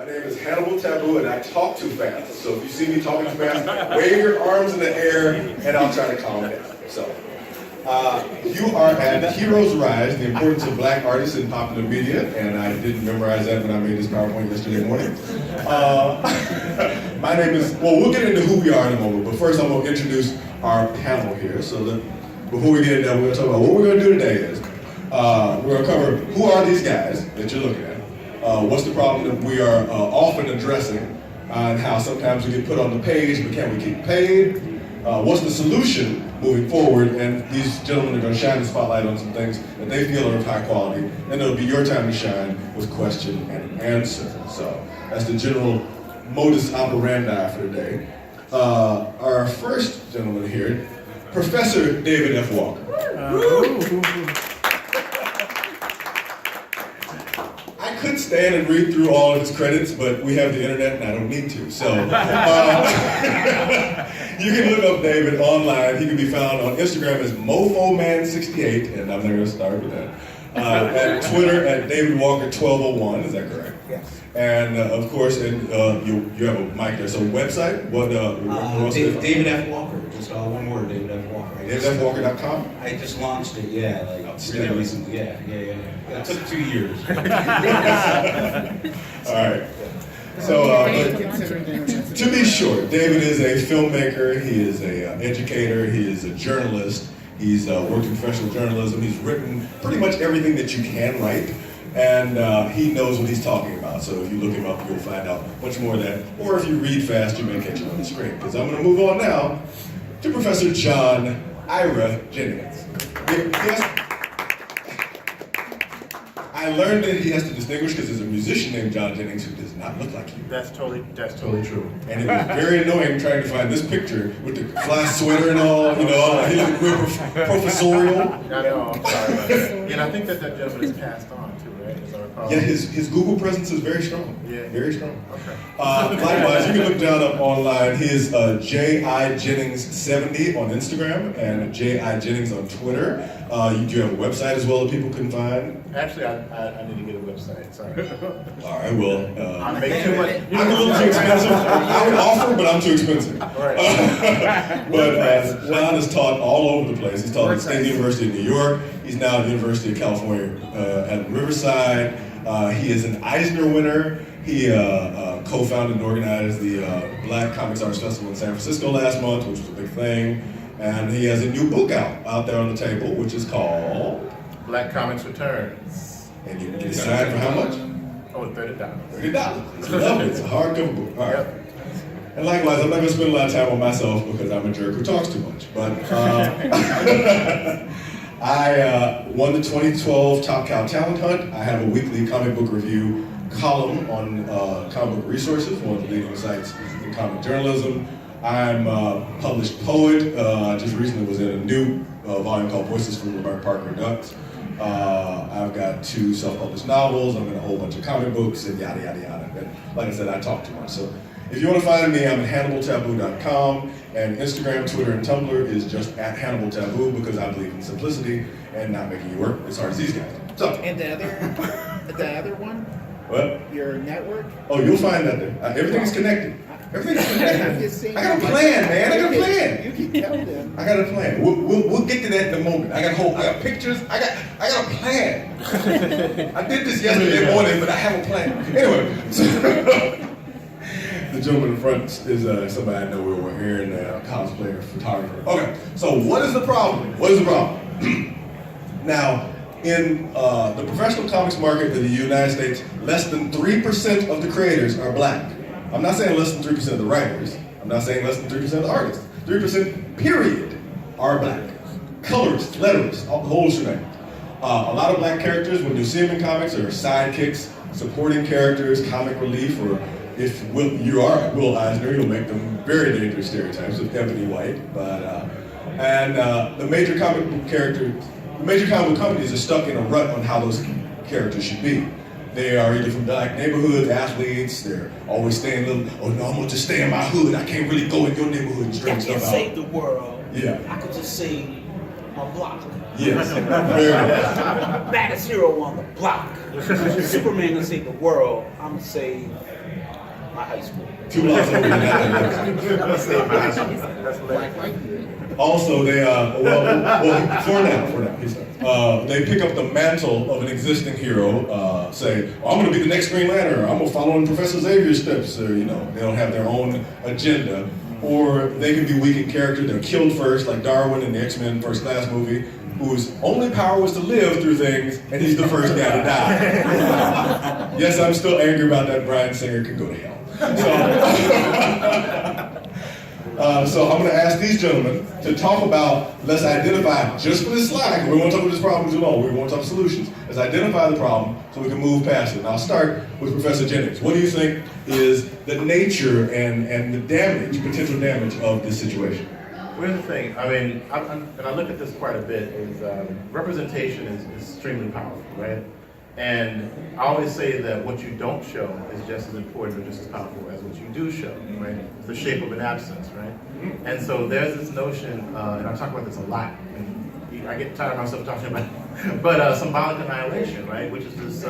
My name is Hannibal Tabu, and I talk too fast. So if you see me talking too fast, wave your arms in the air, and I'll try to calm down. So, you are at Heroes Rise, the importance of black artists in popular media, and I didn't memorize that when I made this PowerPoint yesterday morning. My name is, well, we'll get into who we are in a moment, but first I'm going to introduce our panel here. So before we get into that, we're going to talk about what we're going to do today is, we're going to cover who are these guys that you're looking at. What's the problem that we are often addressing, and how sometimes we get put on the page, but can we keep paid? What's the solution moving forward? And these gentlemen are going to shine the spotlight on some things that they feel are of high quality, and it'll be your time to shine with question and answer. So that's the general modus operandi for today. Our first gentleman here, Professor David F. Walker. I could stand and read through all of his credits, but we have the internet and I don't need to. So you can look up David online. He can be found on Instagram as MofoMan68, and I'm not going to start with that. At Twitter at DavidWalker1201, is that correct? Yes. And of course, you have a mic there. So website, David F. Walker, just one word, David F. Walker. DavidFWalker.com? I just launched it, like really recently. Yeah. It took 2 years. All right. So, to be short, David is a filmmaker, he is an educator, he is a journalist, he's worked in professional journalism, he's written pretty much everything that you can write, and he knows what he's talking about. So if you look him up, you'll find out much more of that. Or if you read fast, you may catch it on the screen. Because I'm going to move on now to Professor John Ira Jennings. I learned that he has to distinguish because there's a musician named John Jennings who does not look like you. That's totally true. And it was very annoying trying to find this picture with the fly sweater and all, he looked real professorial. I know, I'm sorry about that. And I think that gentleman is passed on too, right? Yeah, his Google presence is very strong. Yeah. Very strong. Okay. Likewise, you can look John up online. He is J.I. Jennings70 on Instagram and J.I. Jennings on Twitter. You do have a website as well that people can find. Actually, I need to get a website. Sorry. All right, well, I make too much. I'm a little too expensive. I would offer, but I'm too expensive. Right. But John has taught all over the place. He's taught at the State University of New York. He's now at the University of California at Riverside. He is an Eisner winner. He co-founded and organized the Black Comix Arts Festival in San Francisco last month, which was a big thing. And he has a new book out there on the table, which is called Black Comix Returns. And you can get it signed for how much? Oh, $30. $30. It's lovely. It's a hardcover book. All right. Yep. And likewise, I'm not going to spend a lot of time on myself because I'm a jerk who talks too much. But I won the 2012 Top Cow Talent Hunt. I have a weekly comic book review column on Comic Book Resources, one of the leading sites in comic journalism. I'm a published poet. I just recently was in a new volume called Voices from the Parker Ducks. I've got 2 self-published novels. I'm in a whole bunch of comic books and yada, yada, yada. And like I said, I talk too much. So if you want to find me, I'm at HannibalTabu.com, and Instagram, Twitter, and Tumblr is just at Hannibal Tabu because I believe in simplicity and not making you work as hard as these guys. So. And the other one? What? Your network? Oh, you'll find that there. Everything is connected. Everything's connected. I got a plan, man. I got a plan. You can tell them. I got a plan. We'll get to that in a moment. I got pictures. I got a plan. I did this yesterday morning, but I have a plan. Anyway, so the gentleman in front is somebody I know we're hearing, cosplayer, photographer. Okay, so what is the problem? What is the problem? Now, in the professional comics market in the United States, less than 3% of the creators are black. I'm not saying less than 3% of the writers. I'm not saying less than 3% of the artists. 3% period are black. Colorists, letterists, the whole shebang. A lot of black characters, when you see them in comics, are sidekicks, supporting characters, comic relief, or if you are Will Eisner, you'll make them very dangerous stereotypes of ebony white. But the major comic book companies are stuck in a rut on how those characters should be. They are either from black neighborhoods, athletes, they're always staying I'm gonna just stay in my hood. I can't really go in your neighborhood and stretch stuff out. I can save the world. Yeah. I could just say my block. Yes. Very much. Baddest hero on the block. Superman gonna save the world. I'm gonna save my high school. 2 blocks over than that. Also, they for now, they pick up the mantle of an existing hero. Say, I'm going to be the next Green Lantern. Or, I'm going to follow in Professor Xavier's steps. Or, they don't have their own agenda. Or they can be weak in character. They're killed first, like Darwin in the X-Men First Class movie, whose only power was to live through things, and he's the first guy to die. Yes, I'm still angry about that. Bryan Singer could go to hell. So I'm going to ask these gentlemen to talk about, let's identify, just for this slide, we won't talk about this problem too long, we won't talk about solutions. Let's identify the problem so we can move past it. And I'll start with Professor Jennings. What do you think is the nature and the damage, potential damage of this situation? Here's the thing, I mean, and I look at this quite a bit, is representation is extremely powerful, right? And I always say that what you don't show is just as important or just as powerful as what you do show, right? It's the shape of an absence, right? And so there's this notion, and I talk about this a lot, and I get tired of myself talking about it, but symbolic annihilation, right? Which is this,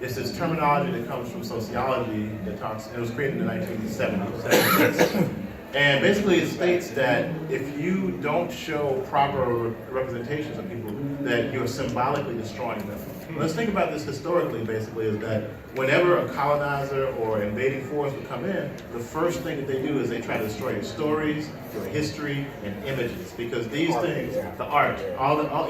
it's this terminology that comes from sociology that talks, it was created in the 1970s. And basically it states that if you don't show proper representations of people, that you're symbolically destroying them. Let's think about this historically, basically, is that whenever a colonizer or invading force would come in, the first thing that they do is they try to destroy your stories, your history, and images. Because these things, the art,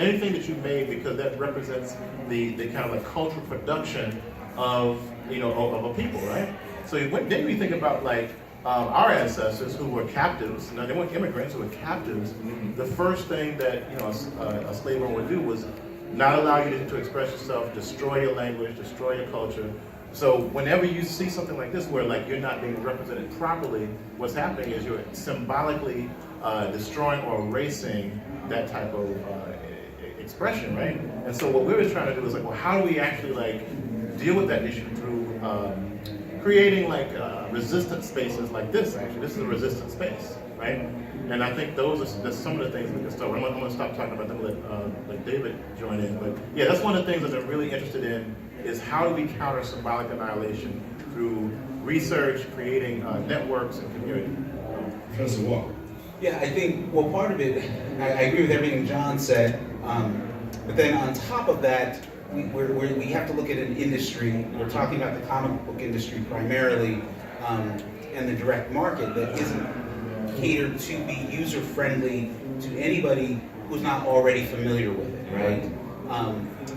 anything that you made, because that represents the kind of like cultural production of, of a people, right? So then we think about like, our ancestors who were captives, they weren't immigrants, who were captives, the first thing that a slave owner would do was not allow you to express yourself, destroy your language, destroy your culture. So whenever you see something like this where like you're not being represented properly, what's happening is you're symbolically destroying or erasing that type of expression, right? And so what we were trying to do is like, well, how do we actually like deal with that issue through creating like resistant spaces like this? Actually, this is a resistant space, right? And I think that's some of the things we can start. I'm going to stop talking about them and let David join in. But yeah, that's one of the things that I'm really interested in is how do we counter symbolic annihilation through research, creating networks and community. Professor Walker. Yeah, I think, well, part of it, I agree with everything John said, but then on top of that, we have to look at an industry. We're talking about the comic book industry primarily, and the direct market that isn't catered to be user-friendly to anybody who's not already familiar with it, right?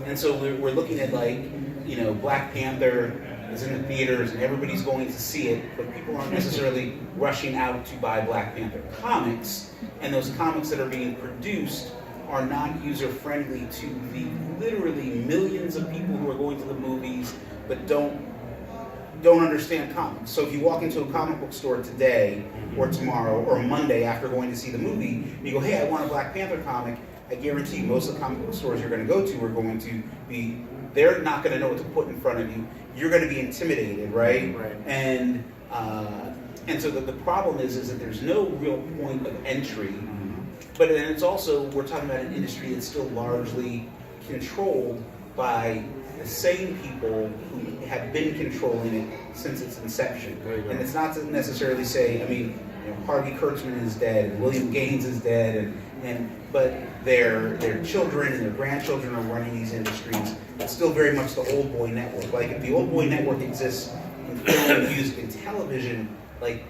And so we're looking at like, Black Panther is in the theaters and everybody's going to see it, but people aren't necessarily rushing out to buy Black Panther comics, and those comics that are being produced are not user-friendly to the literally millions of people who are going to the movies but don't understand comics. So if you walk into a comic book store today or tomorrow or Monday after going to see the movie, and you go, hey, I want a Black Panther comic, I guarantee most of the comic book stores you're going to go to are going to be, they're not going to know what to put in front of you. You're going to be intimidated, right? And so the problem is that there's no real point of entry. But then it's also, we're talking about an industry that's still largely controlled by the same people who have been controlling it since its inception. And it's not to necessarily say, Harvey Kurtzman is dead, and William Gaines is dead, but their children and their grandchildren are running these industries. It's still very much the old boy network. Like if the old boy network exists in film, music, and television, like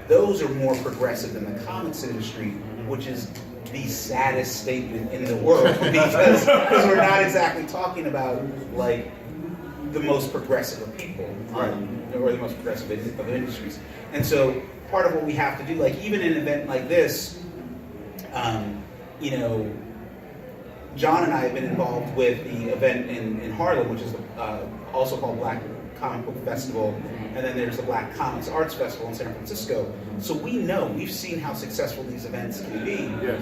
those are more progressive than the comics industry, which is the saddest statement in the world because we're not exactly talking about like the most progressive of people, or the most progressive of industries. And so part of what we have to do, like even in an event like this, John and I have been involved with the event in Harlem, which is also called Black Comic Book Festival, and then there's the Black Comix Arts Festival in San Francisco. So we've seen how successful these events can be. Yes.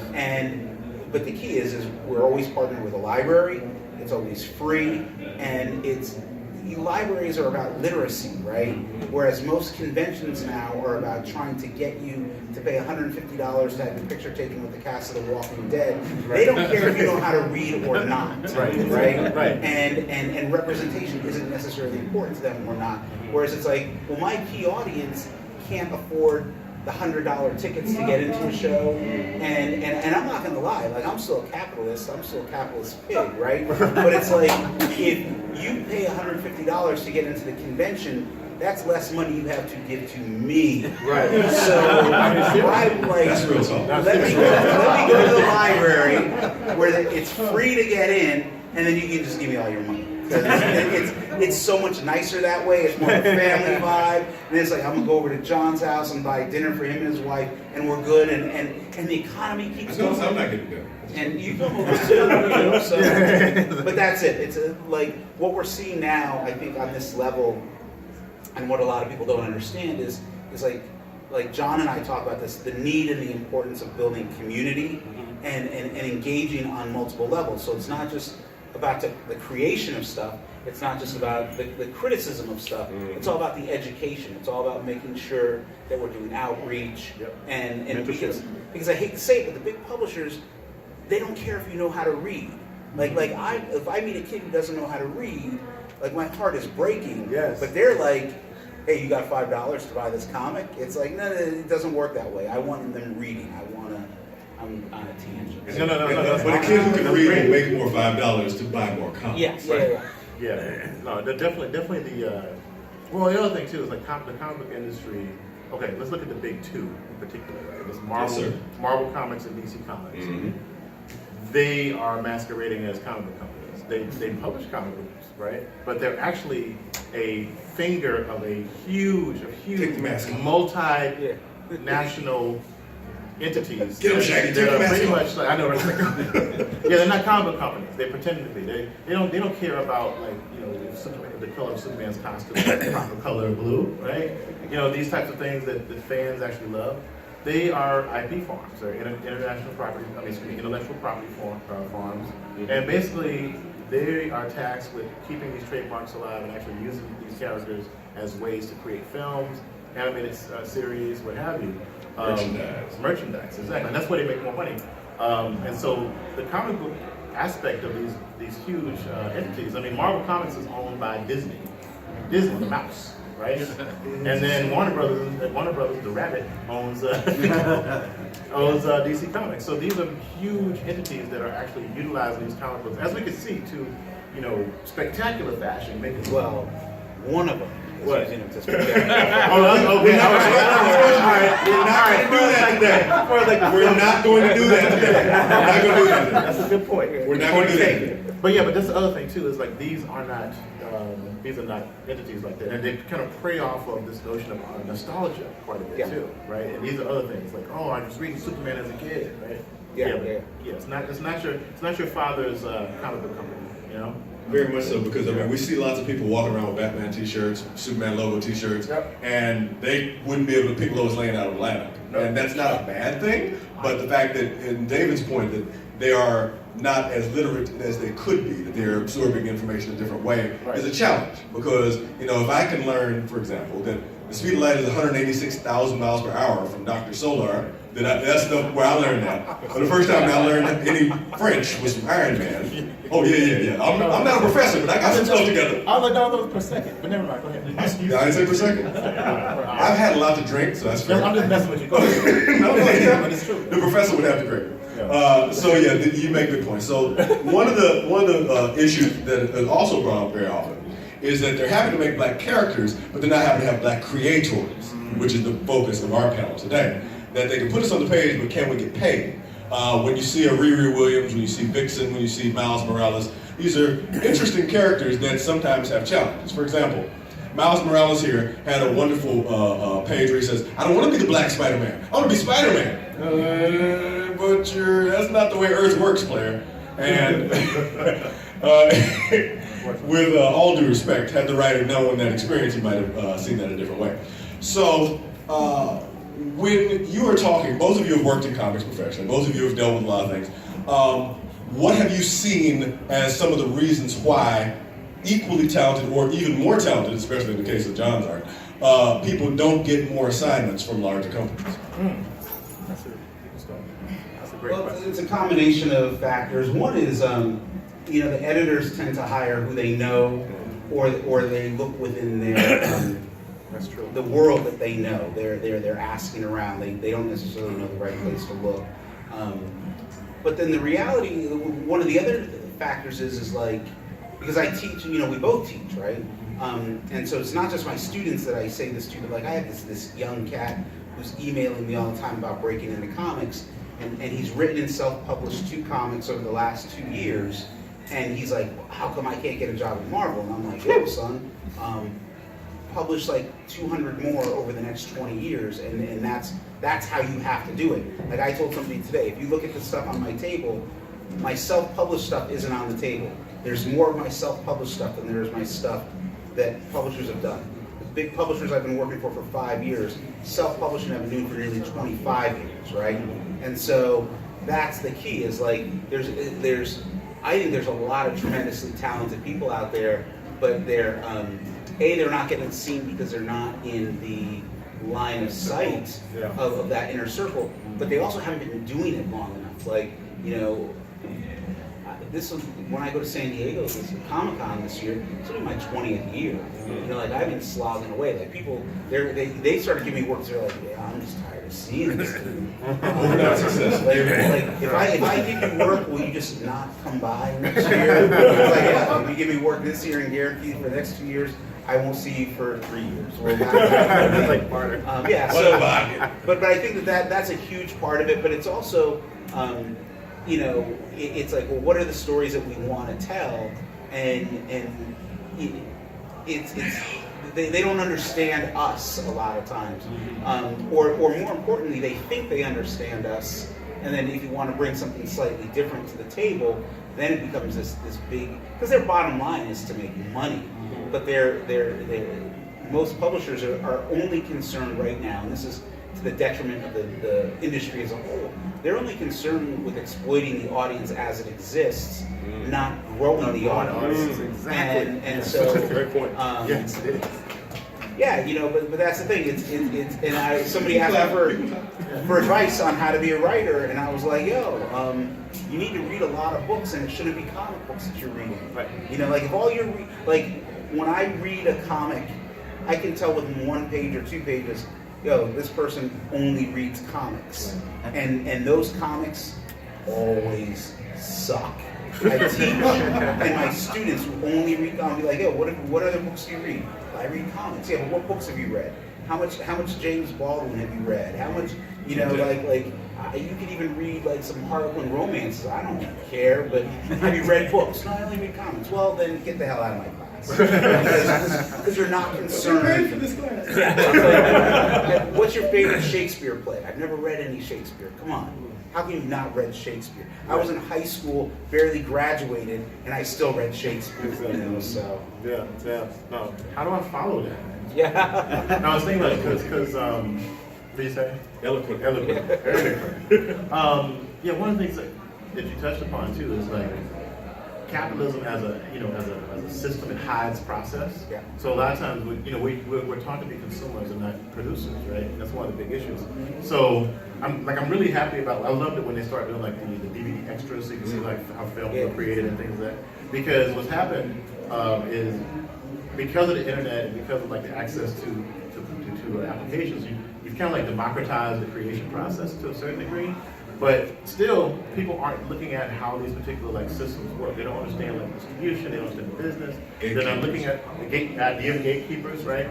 But the key is we're always partnering with a library. It's always free, and it's libraries are about literacy, right? Whereas most conventions now are about trying to get you to pay $150 to have your picture taken with the cast of The Walking Dead. They don't care if you know how to read or not, right? And representation isn't necessarily important to them or not. Whereas it's like, well, my key audience can't afford the $100 tickets to get into a show, and I'm not gonna lie, like I'm still a capitalist pig, right? But it's like, if you pay $150 to get into the convention, that's less money you have to give to me. Right. So I'm like, That's real talk. let me go to the library where it's free to get in, and then you can just give me all your money. It's so much nicer that way. It's more of a family vibe. And it's like, I'm gonna go over to John's house and buy dinner for him and his wife, and we're good. And the economy keeps going. I'm not getting done. And you come over too, you know. So, but that's it. It's like what we're seeing now. I think on this level, and what a lot of people don't understand is like John and I talk about this, the need and the importance of building community and engaging on multiple levels. So it's not just about the creation of stuff. It's not just about the criticism of stuff. It's all about the education. It's all about making sure that we're doing outreach. And because I hate to say it, but the big publishers, they don't care if you know how to read. If I meet a kid who doesn't know how to read, like my heart is breaking. Yes. But they're like, hey, you got $5 to buy this comic? It's like, no, it doesn't work that way. I want them reading. I'm on a tangent. No. But a kid who can read will make more $5 to buy more comics. Yes. Yeah. No, definitely the. Well, the other thing too is like the comic book industry. Okay, let's look at the big two in particular. Right? There's Marvel Comics and DC Comics. Mm-hmm. They are masquerading as comic book companies. They publish comic books, right? But they're actually a finger of a huge multinational entities. Get them, Shaggy. Take the mask pretty off. much like, I know. Yeah, they're not comic book companies. They pretend to be. They don't care about, like, you know, if the color of Superman's costume is the proper color blue, right? You know, these types of things that the fans actually love. They are IP farms. They're intellectual property farms, and basically they are tasked with keeping these trademarks alive and actually using these characters as ways to create films, animated series, what have you. Merchandise, exactly. And that's where they make more money. And so the comic book aspect of these huge entities. I mean, Marvel Comics is owned by Disney, the mouse, right? And then Warner Brothers, the rabbit, owns DC Comics. So these are huge entities that are actually utilizing these comic books, as we can see, to, you know, spectacular fashion. Well, one of them. What? Using it to We're not going to do that today. That's a good point. We're not going to do that today. But yeah, but that's the other thing too, is like these are not entities like that, and they kind of prey off of this notion of nostalgia quite a bit too, right? And these are other things like, oh, I was reading Superman as a kid, right? Yeah. It's not your father's comic book company, you know. Very much so, because I mean, we see lots of people walking around with Batman t-shirts, Superman logo t-shirts, and they wouldn't be able to pick Lois Lane out of a lineup. And that's not a bad thing, but the fact that, in David's point, that they are not as literate as they could be, that they're absorbing information a different way, is a challenge. Because, you know, if I can learn, for example, that the speed of light is 186,000 miles per hour from Dr. Solar, that's where I learned that. But the first time I learned any French was from Iron Man. Oh, yeah. I'm not a professor, but I got some stuff together. I was like, no, per second, but never mind, go ahead. Yeah, I didn't say per second. I've had a lot to drink, so that's fair. I'm just messing with you. Go ahead. No, but it's true. The professor would have to grade. So yeah, you make good points. So one of the issues that is also brought up very often is that they're happy to make black characters, but they're not happy to have black creators, which is the focus of our panel today. That they can put us on the page, but can we get paid? When you see a Riri Williams, when you see Vixen, when you see Miles Morales, these are interesting characters that sometimes have challenges. For example, Miles Morales here had a wonderful page where he says, I don't want to be the black Spider-Man, I want to be Spider-Man. But that's not the way Earth works, player. And with all due respect, had the writer known that experience, he might have seen that a different way. So, when you are talking, both of you have worked in comics professionally, both of you have dealt with a lot of things. What have you seen as some of the reasons why equally talented or even more talented, especially in the case of John's art, people don't get more assignments from larger companies? That's a great Well, question. it's a combination of factors. One is, the editors tend to hire who they know, or they look within their That's true. the world that they know. They're asking around. They don't necessarily know the right place to look. But then the reality, one of the other factors is like, because I teach, we both teach, right? And so it's not just my students that I say this to, but like I have this young cat who's emailing me all the time about breaking into comics, and he's written and self-published 2 comics over the last 2 years, and he's like, well, how come I can't get a job at Marvel? And I'm like, yo, son, publish like 200 more over the next 20 years, and that's how you have to do it. Like I told somebody today, if you look at the stuff on my table, my self-published stuff isn't on the table. There's more of my self-published stuff than there is my stuff that publishers have done. The big publishers I've been working for 5 years, self-publishing I've been doing for nearly 25 years, right? And so that's the key, is like, I think there's a lot of tremendously talented people out there, but they're not getting seen because they're not in the line of sight of that inner circle, but they also haven't been doing it long enough. Like, this was when I go to San Diego, this is Comic-Con this year, it's only my 20th year. Like I've been slogging away. Like people, they started giving me work, they're like, yeah, I'm just tired of seeing this. Like if I give you work, will you just not come by next year? Like, yeah, if you give me work this year and guarantee for the next 2 years, I won't see you for 3 years. Well, That's like barter. Yeah. So, but I think that's a huge part of it. But it's also, it's like, well, what are the stories that we want to tell? And they don't understand us a lot of times, or more importantly, they think they understand us. And then if you want to bring something slightly different to the table, then it becomes this big, because their bottom line is to make money. But most publishers are only concerned right now, and this is to the detriment of the industry as a whole. They're only concerned with exploiting the audience as it exists, not growing the audience. Exactly. And so, that's a great point. Yes, it is. Yeah, but that's the thing. Somebody asked me for advice on how to be a writer, and I was like, you need to read a lot of books, and it shouldn't be comic books that you're reading. Right. Like if all you're when I read a comic, I can tell within 1 page or 2 pages, this person only reads comics, and those comics always suck. I teach, and my students who only read comics be like, what other books do you read? I read comics. Yeah, but what books have you read? How much James Baldwin have you read? How much, you could even read like some Harlequin romances. I don't care, but have you read books? No, I only read comics. Well, then get the hell out of my class. Because you're not concerned. What's your favorite Shakespeare play? I've never read any Shakespeare. Come on. How can you not read Shakespeare? I was in high school, barely graduated, and I still read Shakespeare. So. Yeah. No, how do I follow that? Yeah. No, I was thinking like, because what do you say? Eloquent. Very eloquent. One of the things that you touched upon too is like capitalism as a system, it hides process. Yeah. So a lot of times we're taught to be consumers and not producers, right? And that's one of the big issues. So I'm really happy about. I loved it when they started doing like the DVD extras, so you can see like how films were created and things like that. Because what's happened is because of the internet and because of like the access to applications, you've kind of like democratized the creation process to a certain degree. But still, people aren't looking at how these particular like systems work. They don't understand like distribution. They don't understand the business. They're not looking at the idea of gatekeepers, right?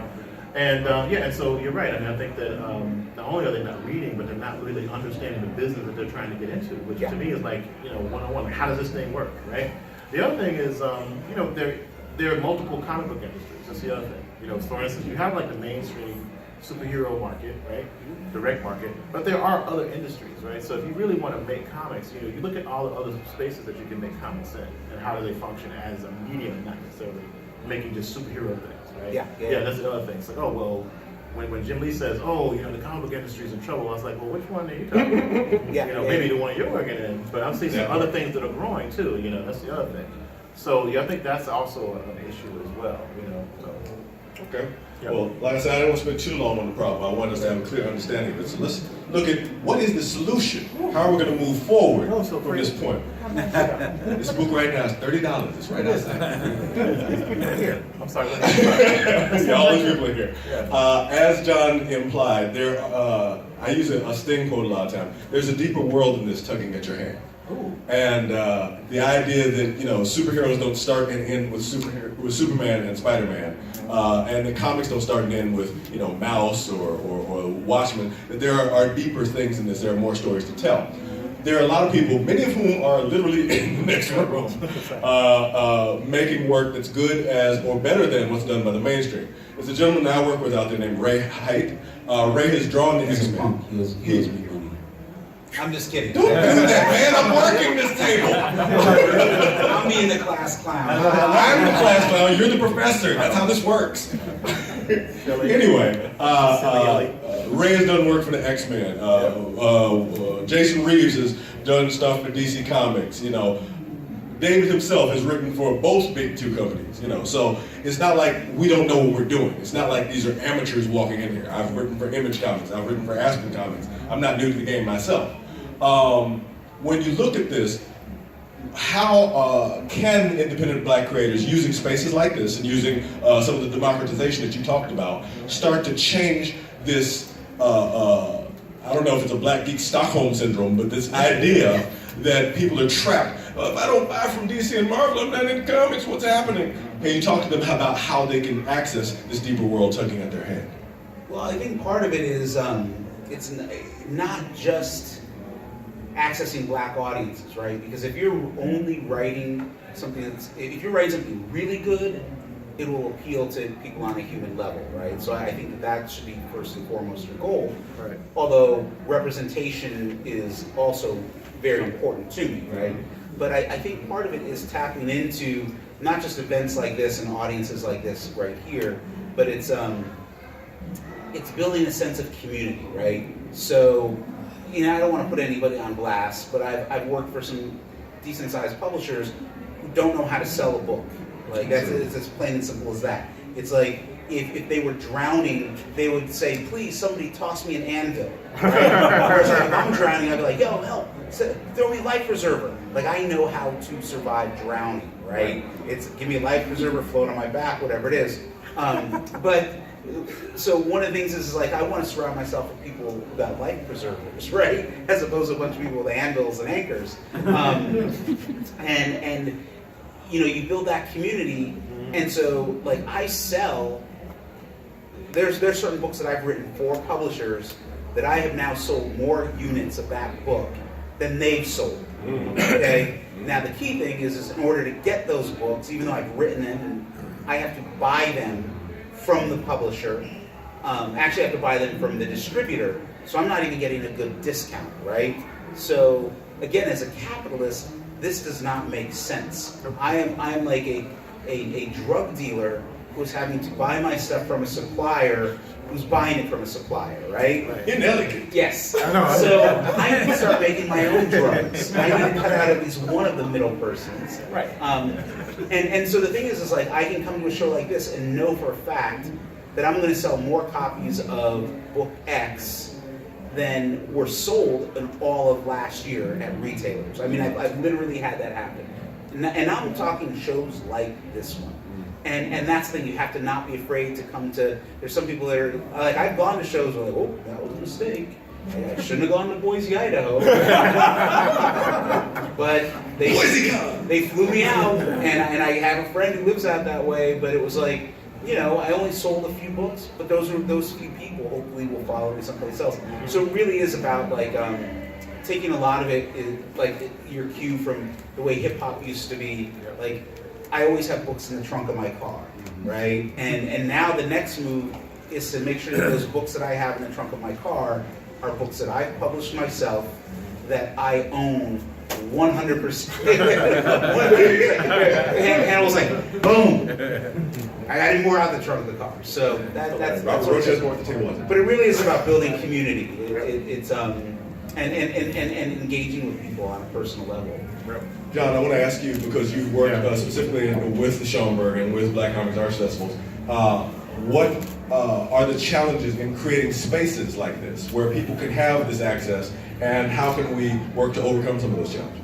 And and so you're right. I mean, I think that not only are they not reading, but they're not really understanding the business that they're trying to get into, which to me is like one-on-one. Like, how does this thing work, right? The other thing is there are multiple comic book industries. That's the other thing. For instance, you have like the mainstream superhero market, right? Direct market, but there are other industries, right? So if you really want to make comics, you look at all the other spaces that you can make comics in, and how do they function as a medium, not necessarily making just superhero things, right? Yeah. That's the other thing. It's like, when Jim Lee says, the comic book industry is in trouble, I was like, well, which one are you talking about? Maybe the one you're working in, but I'm seeing some other things that are growing too. That's the other thing. So yeah, I think that's also an issue as well, you know. So. Okay. Yeah. Well, like I said, I don't want to spend too long on the problem. I want us to have a clear understanding of it. So let's look at what is the solution? How are we going to move forward from this point? This book right now is $30. It's right outside. Here. I'm sorry. See all these people in here. As John implied, I use a Sting quote a lot of times. There's a deeper world in this tugging at your hand. Ooh. And the idea that superheroes don't start and end with Superman and Spider-Man, and the comics don't start and end with Mouse or Watchmen. That there are deeper things in this. There are more stories to tell. There are a lot of people, many of whom are literally in the next room, making work that's good as or better than what's done by the mainstream. There's a gentleman that I work with out there named Ray Height. Ray has drawn the X-Men. He owes me money. I'm just kidding. Don't do that, man. I'm working this table. I'm being the class clown. I'm the class clown. You're the professor. That's how this works. Anyway, Ray has done work for the X-Men. Jason Reeves has done stuff for DC Comics. David himself has written for both big two companies. So it's not like we don't know what we're doing. It's not like these are amateurs walking in here. I've written for Image Comics. I've written for Aspen Comics. I'm not new to the game myself. When you look at this, how can independent Black creators, using spaces like this and using some of the democratization that you talked about, start to change this, I don't know if it's a Black geek Stockholm syndrome, but this idea that people are trapped. If I don't buy from DC and Marvel, I'm not in comics, what's happening? Can you talk to them about how they can access this deeper world tugging at their hand? Well, I think part of it is it's not just accessing Black audiences, right? Because if you're only writing something if you're writing something really good, it will appeal to people on a human level, right? So I think that should be first and foremost your goal. Right. Although representation is also very important to me, right? But I think part of it is tapping into not just events like this and audiences like this right here, but it's building a sense of community, right? So, I don't want to put anybody on blast, but I've worked for some decent-sized publishers who don't know how to sell a book. Like, it's as plain and simple as that. It's like, if they were drowning, they would say, please, somebody toss me an anvil. Right? Whereas if I'm drowning, I'd be like, yo, help, throw me a life preserver. Like, I know how to survive drowning, right? It's give me a life preserver, float on my back, whatever it is. So one of the things is like, I want to surround myself with people who got life preservers, right? As opposed to a bunch of people with anvils and anchors. And you build that community. And so, like, I sell, there's certain books that I've written for publishers that I have now sold more units of that book than they've sold. Okay? Now, the key thing is in order to get those books, even though I've written them, I have to buy them from the publisher. Actually, I have to buy them from the distributor, so I'm not even getting a good discount, right? So, again, as a capitalist, this does not make sense. I am like a drug dealer who's having to buy my stuff from a supplier who's buying it from a supplier, right? Inelegant. Yes. So I need to start making my own drugs. I need to cut out at least one of the middle persons. Right. And so the thing is like I can come to a show like this and know for a fact that I'm going to sell more copies of book X than were sold in all of last year at retailers. I mean, I've literally had that happen. And I'm talking shows like this one. And that's the thing, you have to not be afraid to come to, there's some people that are, like, I've gone to shows where like, oh, that was a mistake. I shouldn't have gone to Boise, Idaho. But they flew me out, and I have a friend who lives out that way, but it was like, I only sold a few books, but those few people hopefully will follow me someplace else. So it really is about, like, taking a lot of it, like your cue from the way hip hop used to be. Like, I always have books in the trunk of my car, right? And now the next move is to make sure that those books that I have in the trunk of my car are books that I've published myself, that I own 100%. And I was like, boom! I got any more out of the trunk of the car. So that's what it is. But it really is about building community. It's and engaging with people on a personal level. John, I want to ask you, because you work Yeah. specifically with the Schomburg and with Black Comix Arts Festivals, what are the challenges in creating spaces like this where people can have this access, and how can we work to overcome some of those challenges?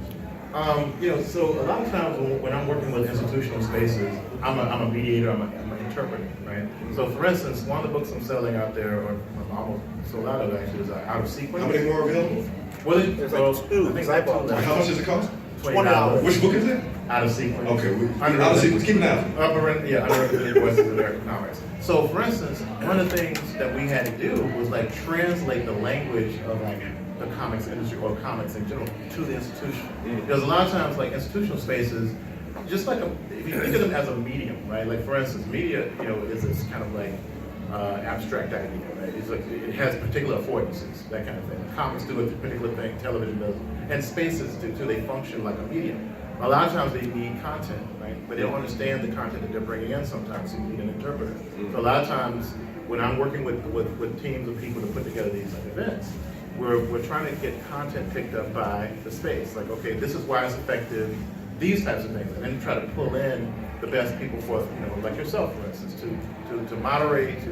So a lot of times when I'm working with institutional spaces, I'm a mediator, I'm an interpreter, right? So for instance, one of the books I'm selling out there, or I'm almost sold out of actually, is Out of Sequence. How many more are available? Well, There's like two. I think like two left. How much does it cost? $20. Which book is it? Out of Sequence. Okay, out of sequence. Keep it down. Underrepresented Voices in American Comics. So, for instance, one of the things that we had to do was like translate the language of like the comics industry or comics in general to the institution. Because a lot of times, like institutional spaces, just like if you think of them as a medium, right? Like for instance, media, is this kind of like abstract idea, right? It's like it has particular affordances, that kind of thing. Comics do a particular thing, television does, and spaces do too. They function like a medium. A lot of times they need content, right? But they don't understand the content that they're bringing in sometimes, so you need an interpreter. So a lot of times when I'm working with teams of people to put together these events, we're trying to get content picked up by the space. Like, okay, this is why it's effective, these types of things. And then try to pull in the best people for, like yourself, for instance, to moderate, to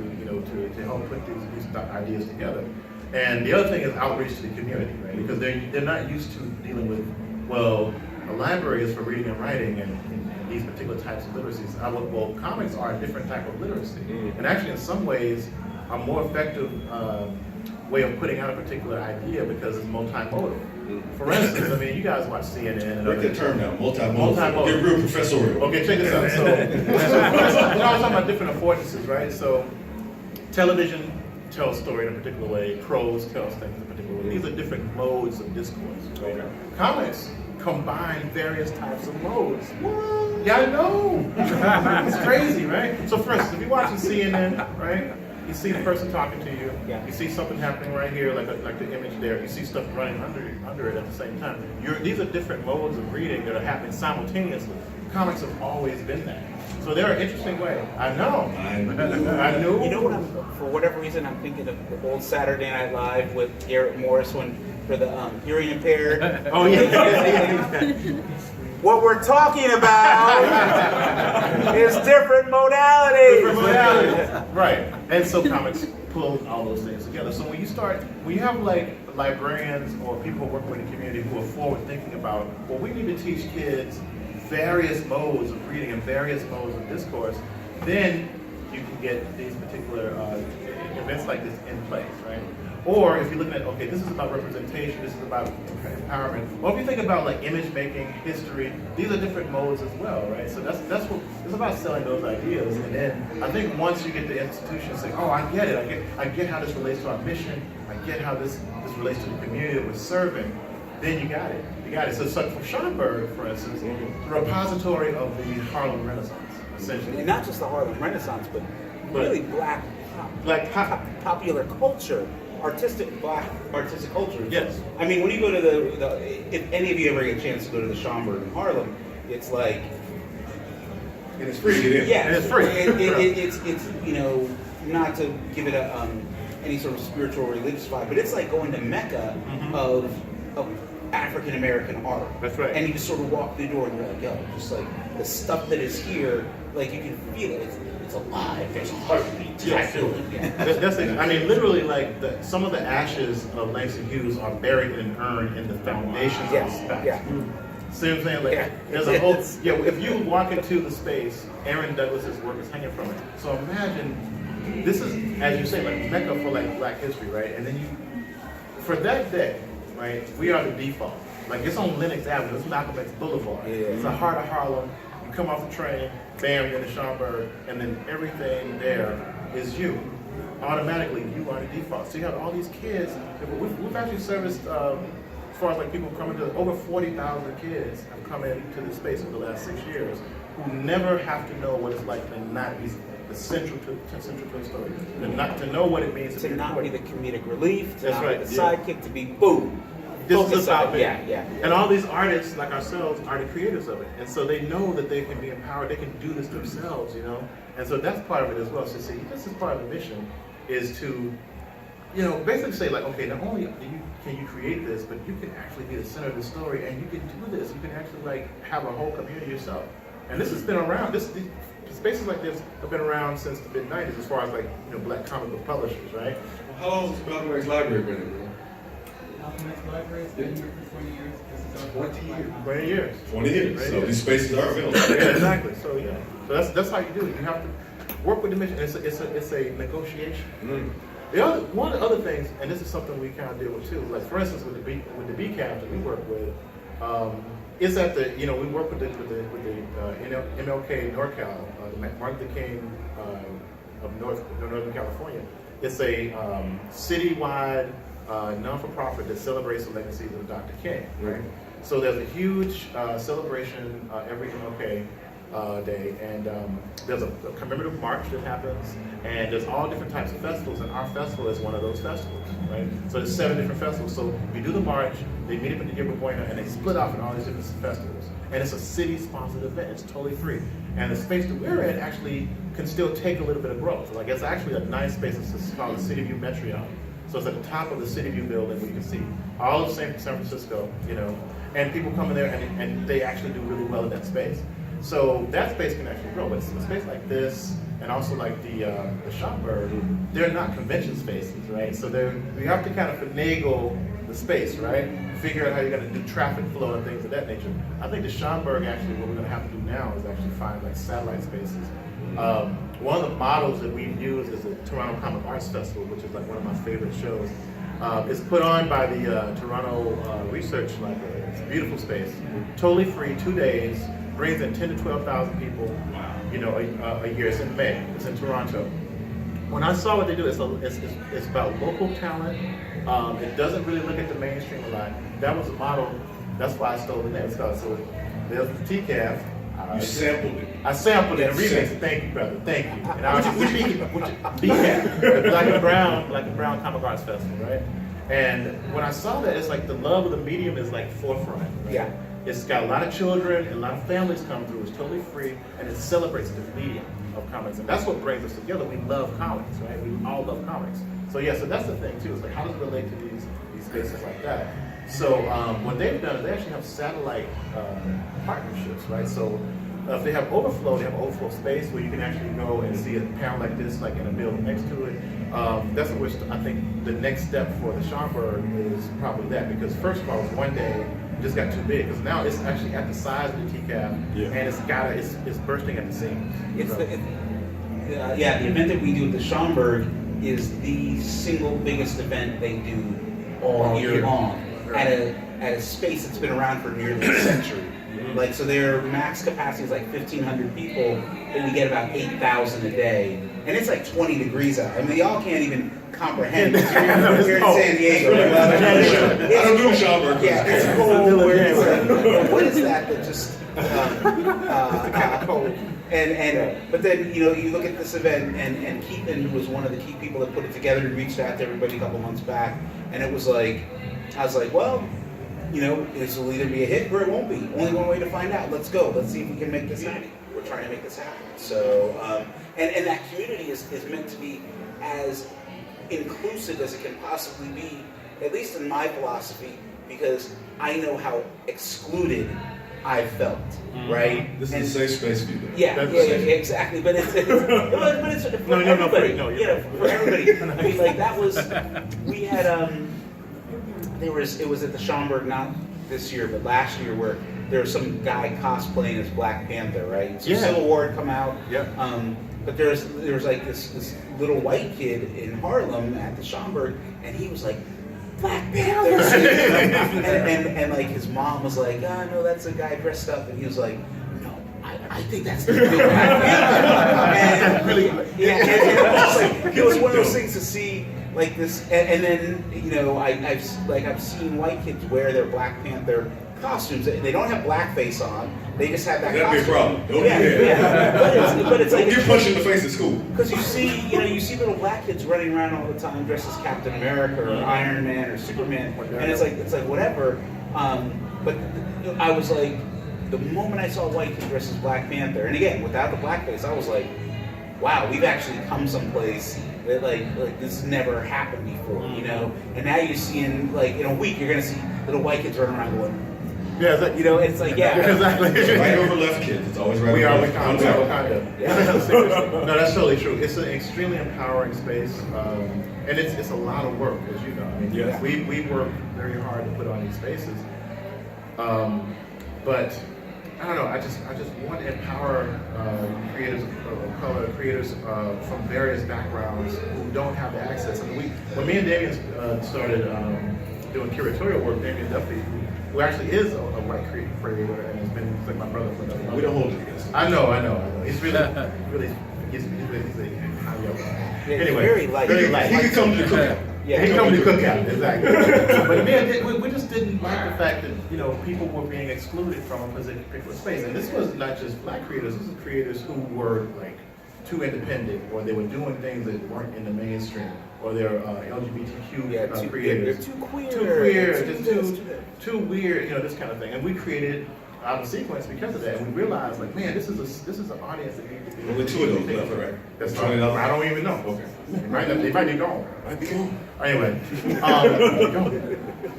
help put these ideas together. And the other thing is outreach to the community, right? Because they're not used to dealing with, well, a library is for reading and writing and these particular types of literacies. Well, comics are a different type of literacy. And actually, in some ways, a more effective way of putting out a particular idea because it's multimodal. For instance, I mean, you guys watch CNN. And Break that term down, multimodal. Multimodal. Get real professorial. Okay, check this out. So, I'm talking about different affordances, right? So, television tells story in a particular way. Prose tells things in a particular way. These are different modes of discourse. Right? Comics combine various types of modes. What? Yeah, I know. It's crazy, right? So, for instance, if you're watching CNN, right? You see the person talking to you. Yeah. You see something happening right here, like the image there. You see stuff running under it at the same time. These are different modes of reading that are happening simultaneously. Comics have always been that. So they're an interesting way. I know. I knew. You know what? For whatever reason, I'm thinking of the old Saturday Night Live with Garrett Morris for the hearing impaired. Oh yeah. What we're talking about is different modalities. Right. And so comics pull all those things together. So when you have like librarians or people who work with the community who are forward thinking about, well, we need to teach kids various modes of reading and various modes of discourse, then you can get these particular events like this in place, right? Or if you're looking at, okay, this is about representation, this is about empowerment. Well, if you think about like image making, history, these are different modes as well, right? So that's what it's about, selling those ideas. And then I think once you get the institution saying, oh, I get it, I get how this relates to our mission, I get how this relates to the community that we're serving, then you got it. You got it. So for Schomburg, for instance, the repository of the Harlem Renaissance, essentially. And not just the Harlem Renaissance, but really black popular culture. Black artistic culture. Yes. I mean, when you go to if any of you ever get a chance to go to the Schomburg in Harlem, it's like, And it's free to get in. yeah, And it's free. It's not to give it any sort of spiritual or religious vibe, but it's like going to Mecca of African American art. That's right. And you just sort of walk through the door and you're like, yo, just like the stuff that is here, like you can feel it. It's alive. There's a heartbeat. Yes. That's it. I mean, literally, like some of the ashes of Langston Hughes are buried in an urn in the foundations of the space. Yeah. See what I'm saying? Like, there's a whole. Yeah, if you walk into the space, Aaron Douglas's work is hanging from it. So imagine, this is, as you say, like Mecca for like Black history, right? And then for that day, right? We are the default. Like it's on Lenox Avenue. It's Malcolm X Boulevard. Yeah. It's the heart of Harlem. You come off the train, bam, you're in the Schomburg, and then everything there is you. Automatically, you are the default. So you have all these kids. We've actually serviced, as far as like people coming to, over 40,000 kids have come into this space over the last 6 years who never have to know what it's like to not be the central to the story. To know what it means to be not be the comedic relief, to That's not right, be the yeah. sidekick, to be boom. This is about it. Yeah. And all these artists like ourselves are the creators of it. And so they know that they can be empowered, they can do this themselves, And so that's part of it as well. So see, this is part of the mission, is to basically say like, okay, not only can you create this, but you can actually be the center of the story, and you can do this. You can actually like have a whole community yourself. And this has been around. Spaces like this have been around since the mid-90s, as far as like Black comic book publishers, right? Well, how long has Black Comix Library been in, bro? Black Comix Library has been here for 20 years. This is our 20 years. 20 years. 20 years. So these spaces are available. Yeah, exactly. So yeah. So that's how you do it. You have to work with the mission. It's a negotiation. One of the other things, and this is something we kind of deal with too, like for instance with the BCAF that we work with, is that we work with the MLK NorCal, the Martin Luther King of Northern California. It's a citywide non-for-profit that celebrates the legacies of Dr. King. Right. So there's a huge celebration every MLK Day, and there's a commemorative march that happens, and there's all different types of festivals, and our festival is one of those festivals, right? So there's 7 different festivals. So we do the march, they meet up at the Yerba Buena, and they split off in all these different festivals. And it's a city-sponsored event. It's totally free. And the space that we're in actually can still take a little bit of growth. Like it's actually a nice space. It's called the City View Metreon. So it's at the top of the City View building where you can see all of San Francisco, and people come in there and they actually do really well in that space. So that space can actually grow, but a space like this, and also like the Schomburg, they're not convention spaces, right? So we have to kind of finagle the space, right? Figure out how you're going to do traffic flow and things of that nature. I think the Schomburg, actually, what we're going to have to do now is actually find like satellite spaces. One of the models that we've used is the Toronto Comic Arts Festival, which is like one of my favorite shows. It's put on by the Toronto Research Library. It's a beautiful space, totally free, 2 days. Brings in 10 to 12,000 people, a year. It's in May. It's in Toronto. When I saw what they do, it's about local talent. It doesn't really look at the mainstream a lot. That was a model. That's why I stole the name. So there's the TCAF. You sampled it. I sampled it and remixed it. Thank you, brother. Thank you. And I was BCAF, the Black and Brown Comic Arts Festival, right? And when I saw that, it's like the love of the medium is like forefront. Right? Yeah. It's got a lot of children and a lot of families come through. It's totally free, and it celebrates the medium of comics, and that's what brings us together. We love comics, right? We all love comics. So so that's the thing too. It's like, how does it relate to these spaces like that? So what they've done is they actually have satellite partnerships, right? So if they have overflow, they have overflow space where you can actually go and see a panel like this, like in a building next to it. That's what I think the next step for the Schomburg is probably that, because first of all, one day just got too big, because now it's actually at the size of the TCAF, and it's bursting at the seams. The event that we do at the Schomburg is the single biggest event they do all year long at a space that's been around for nearly a century. Like, so their max capacity is like 1,500 people, and we get about 8,000 a day. And it's like 20 degrees out. I mean, y'all can't even comprehend. Here in San Diego. I don't do Schomburg. Yeah, it's cold. What is that just... kind of cold. But then, you look at this event, and Keithan, who was one of the key people that put it together, reached out to everybody a couple months back, and it was like, I was like, well, this will either be a hit or it won't be. Only one way to find out. Let's go. Let's see if we can make this happen. We're trying to make this happen. So, and that community is meant to be as inclusive as it can possibly be, at least in my philosophy, because I know how excluded I felt, right? This is a safe space for you. Yeah, exactly. But it's for everybody. For everybody. I mean, like that was, we had it was at the Schomburg, not this year, but last year, where there was some guy cosplaying as Black Panther, right? So Civil War had come out. Yeah. But there was like this little white kid in Harlem at the Schomburg, and he was like, Black Panther! and like his mom was like, no, that's a guy dressed up, and he was like, no, I think that's the real Black Panther. And it was one of those things to see. Like this, and then I've seen white kids wear their Black Panther costumes. They don't have blackface on. They just have that. That'd be a problem. Don't do that. But it's don't like get punched in the face at school. Because you see little black kids running around all the time dressed as Captain America or Iron Man or Superman, and it's like whatever. But I was like, the moment I saw a white kid dressed as Black Panther, and again without the blackface, I was like, wow, we've actually come someplace That like this never happened before, you know. And now you're seeing like in a week you're gonna see little white kids running around going, Yeah, exactly. you know, it's like yeah, exactly. Right over left, kids. It's always right We over are left. Wakanda. Yeah. No, that's totally true. It's an extremely empowering space, and it's a lot of work, as you know. I mean, Yes. we work very hard to put on these spaces, but I don't know. I just want to empower creators of color, creators from various backgrounds who don't have the access. I mean, when me and Damien started doing curatorial work, Damien Duffy, who actually is a white creator and has been like my brother for another. We don't hold it against him. I know. He's really he's a highly up. Anyway, very light. Very light. He could come to the cookout. Yeah, he come to the cookout, exactly. But man, we just didn't like the fact that, you know, people were being excluded from a particular space. And this was not just black creators, this was creators who were like too independent, or they were doing things that weren't in the mainstream, or they're LGBTQ creators. They're too queer. Too weird, you know, this kind of thing. And we created Out of Sequence because of that. And we realized, like, man, this is an audience that needs to be. Only two of those left, right? That's Twenty fine. dollars. I don't even know. Okay. They might be gone. Might be gone. Anyway,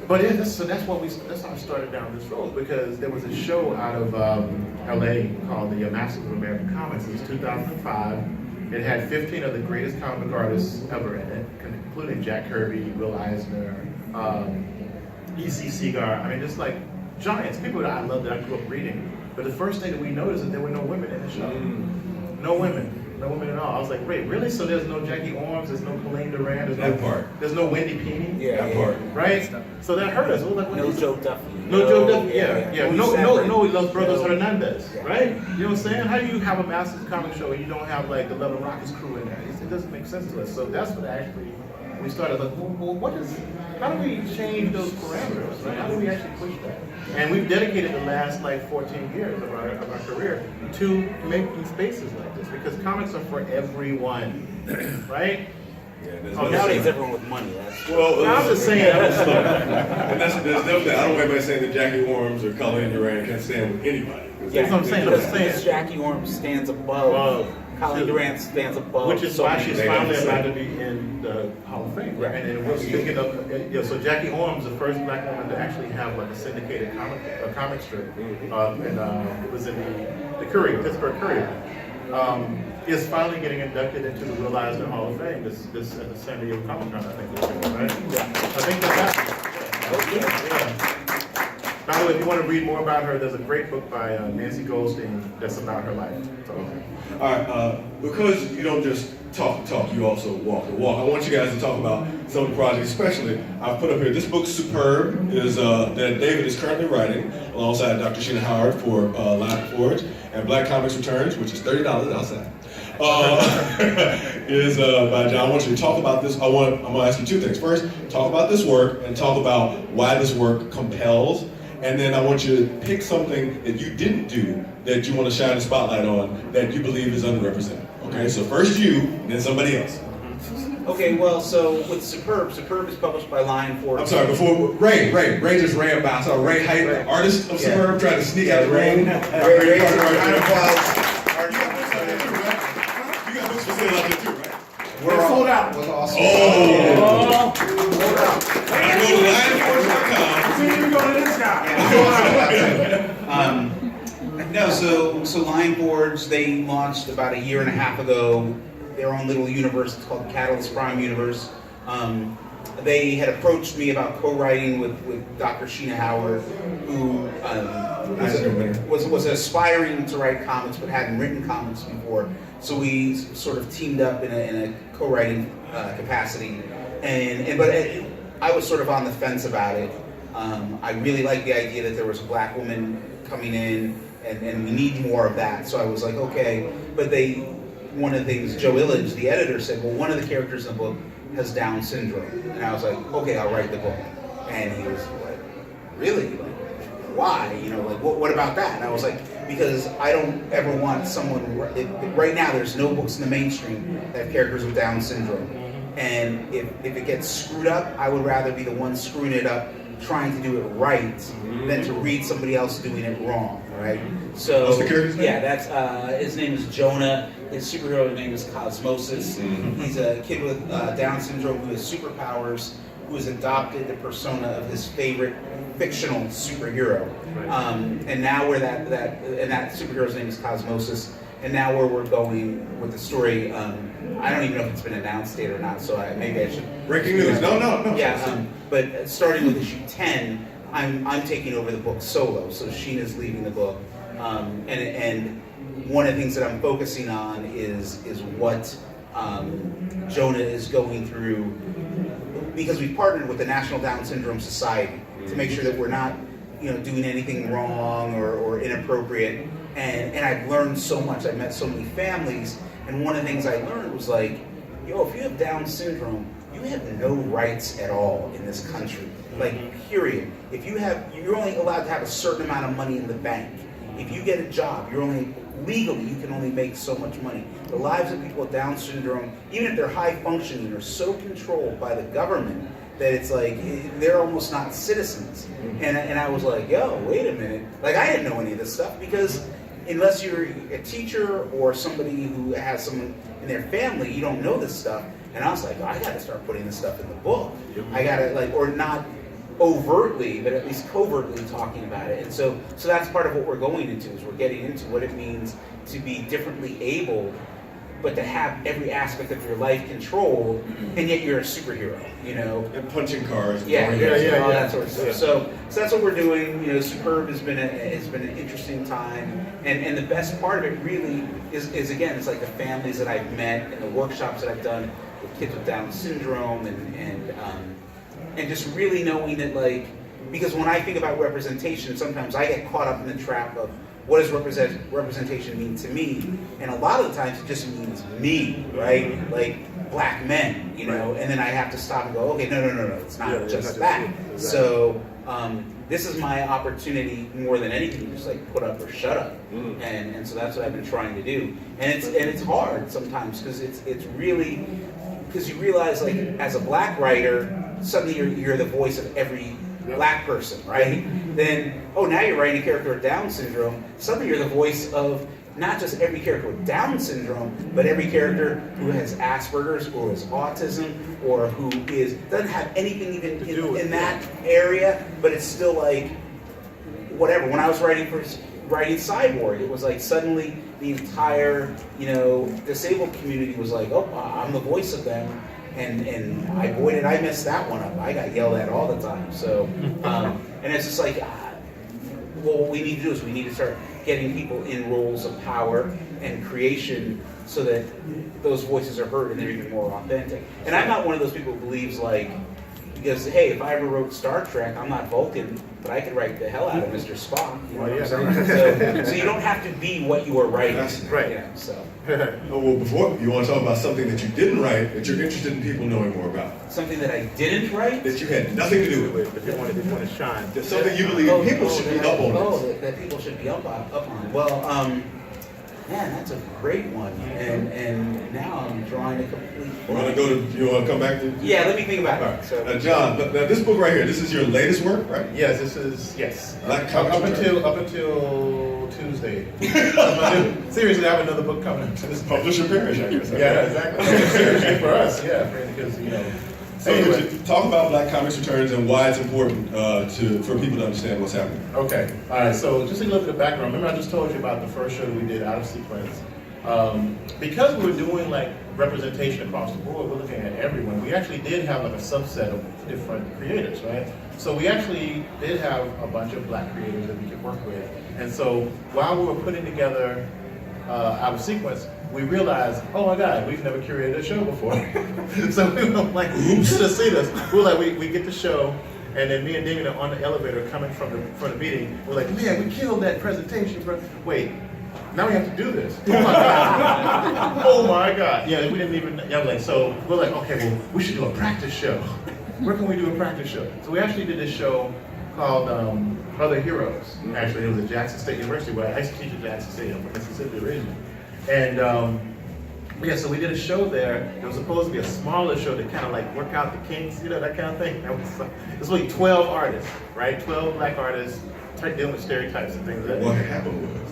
but that's how I started down this road, because there was a show out of LA called the Masters of American Comics. It was 2005. It had 15 of the greatest comic artists ever in it, including Jack Kirby, Will Eisner, E.C. Segar. I mean, just like giants, people that I loved, that I grew up reading. But the first thing that we noticed is that there were no women in the show. No women at all. I was like, wait, really? So there's no Jackie Orms, there's no Colleen Durant, there's no Wendy Pini? That part. Right? So that hurt us. We were like, what No is Joe Duffy. No Joe Duffy, yeah. No, Los Brothers No. Hernandez, Yeah. right? You know what I'm saying? How do you have a Masters comic show and you don't have like the Love and Rockets crew in there? It doesn't make sense to us. So that's what actually we started like, well, how do we change those parameters, right? How do we actually push that? And we've dedicated the last like 14 years of our career to making spaces like this, because comics are for everyone, right? Yeah, there's Oh, Nowadays, everyone with money. That's Well, I'm just saying. and there's definitely, I don't want anybody saying that Jackie Orms or Colleen Durant can't stand with anybody. That's what I'm saying. Because Jackie Orm stands above. Colleen Durant stands above. Which is so why many she's They finally never allowed said. to be in the Hall of Fame. Right. And we're speaking of, so Jackie Orm's the first black woman to actually have like a syndicated comic strip. And it was in the Courier, Pittsburgh Courier. Is finally getting inducted into the Will Eisner Hall of Fame this at the San Diego Comic Con, I think this year, right? I think that's happening. Yeah. By the way, if you want to read more about her, there's a great book by Nancy Goldstein that's about her life. So, All right, because you don't just talk, you also walk the walk. I want you guys to talk about some of the projects, especially I've put up here. This book, Superb, is that David is currently writing alongside Dr. Sheena Howard for Live Forge, and Black Comix Returns, which is $30 outside. Is by John. I want you to talk about this. I'm going to ask you two things. First, talk about this work and talk about why this work compels. And then I want you to pick something that you didn't do that you want to shine a spotlight on that you believe is underrepresented. Okay, so first you, and then somebody else. Okay, well, so with Superb is published by Lion Forge. I'm sorry, before Ray just ran by. I saw Ray Hype, the artist of Superb, trying to sneak out of the room. Ray, round of applause. You got books for sale out there too, right? We're sold out. Was awesome. Oh! Go to lineforge.com. See, we go to this guy. No, so Lion Forge, they launched about a year and a half ago their own little universe. It's called Catalyst Prime Universe. They had approached me about co-writing with Dr. Sheena Howard, who was aspiring to write comics but hadn't written comics before. So we sort of teamed up in a co-writing capacity, but I was sort of on the fence about it. I really liked the idea that there was a black woman coming in, and we need more of that. So I was like, okay. But one of the things, Joe Illidge, the editor, said, well, one of the characters in the book has Down syndrome. And I was like, okay, I'll write the book. And he was like, really? Like, why? You know, like, what about that? And I was like, because I don't ever want someone, right now there's no books in the mainstream that have characters with Down syndrome. And if it gets screwed up, I would rather be the one screwing it up trying to do it right than to read somebody else doing it wrong, right? So What's the character's name? yeah, that's his name is Jonah. His superhero name is Cosmosis. He's a kid with Down syndrome who has superpowers, who has adopted the persona of his favorite fictional superhero. And now we're that superhero's name is Cosmosis. And now where we're going with the story, I don't even know if it's been announced yet or not, so maybe I should. Breaking news. No. Yeah, but starting with issue 10, I'm taking over the book solo, so Sheena's leaving the book. And one of the things that I'm focusing on is what Jonah is going through, because we've partnered with the National Down Syndrome Society to make sure that we're not, doing anything wrong or inappropriate. And I've learned so much. I've met so many families, and one of the things I learned was like, if you have Down syndrome, you have no rights at all in this country. Like, period. You're only allowed to have a certain amount of money in the bank. If you get a job, legally, you can only make so much money. The lives of people with Down syndrome, even if they're high functioning, are so controlled by the government that it's like, they're almost not citizens. And I was like, wait a minute. Like, I didn't know any of this stuff, because unless you're a teacher or somebody who has someone in their family, you don't know this stuff. And I was like, I gotta start putting this stuff in the book. I gotta, or not overtly, but at least covertly talking about it. And so that's part of what we're going into, is we're getting into what it means to be differently abled, but to have every aspect of your life controlled, and yet you're a superhero, And punching cars. all that sort of stuff. So that's what we're doing. Superb has been an interesting time, and the best part of it really is again, it's like the families that I've met and the workshops that I've done with kids with Down syndrome, and just really knowing that, like, because when I think about representation, sometimes I get caught up in the trap of, what does representation mean to me? And a lot of the times it just means me, right? Like black men, and then I have to stop and go, okay, no, it's not just that. So this is my opportunity more than anything to just like put up or shut up. And so that's what I've been trying to do. And it's hard sometimes, because it's really, because you realize, like, as a black writer, suddenly you're the voice of every black person, right? Then, now you're writing a character with Down syndrome. Suddenly you're the voice of not just every character with Down syndrome, but every character who has Asperger's or has autism, or who doesn't have anything even in that area, but it's still like, whatever. When I was writing Cyborg, it was like suddenly the entire, disabled community was like, I'm the voice of them. And I messed that one up. I got yelled at all the time. So, and it's just like, what we need to do is we need to start getting people in roles of power and creation, so that those voices are heard and they're even more authentic. And I'm not one of those people who believes, like, because, hey, if I ever wrote Star Trek, I'm not Vulcan, but I could write the hell out of Mr. Spock. You know what I'm saying? So you don't have to be what you are writing. Right. Well, before, you want to talk about something that you didn't write, that you're interested in people knowing more about? Something that I didn't write? That you had nothing to do with. If you want to shine. That's something you believe people should be up on. That people should be up on. Well, man, that's a great one. And now I'm drawing a complete blank. You want to come back to? Yeah, let me think about it. So, John, now this book right here, this is your latest work, right? Yes. Black up Comix until Tuesday. Seriously, I have another book coming up to this Publisher Parish, I guess. Yeah, exactly. Seriously, for us, because So anyway, talk about Black Comix Returns and why it's important for people to understand what's happening. Okay, all right. So just a little bit of background. Remember, I just told you about the first show that we did out of sequence. Because we were doing like representation across the board, we're looking at everyone. We actually did have like a subset of different creators, right? So we actually did have a bunch of black creators that we could work with. And so while we were putting together out of sequence, we realized, oh my God, we've never curated a show before. So we were like, you should have seen us. We were like, we get the show, and then me and Damien are on the elevator coming from the meeting. We're like, man, we killed that presentation. Wait, now we have to do this. Oh my God. Oh my God. Yeah, we didn't even, so we're like, okay, well, we should do a practice show. Where can we do a practice show? So we actually did this show called Other Heroes. Actually, it was at Jackson State University, where I used to teach at Jackson State. I'm from Mississippi originally. And Yeah, so we did a show there. It was supposed to be a smaller show to kind of like work out the kinks, you know, that kind of thing. It was like 12 artists, right? 12 black artists dealing with stereotypes and things like that.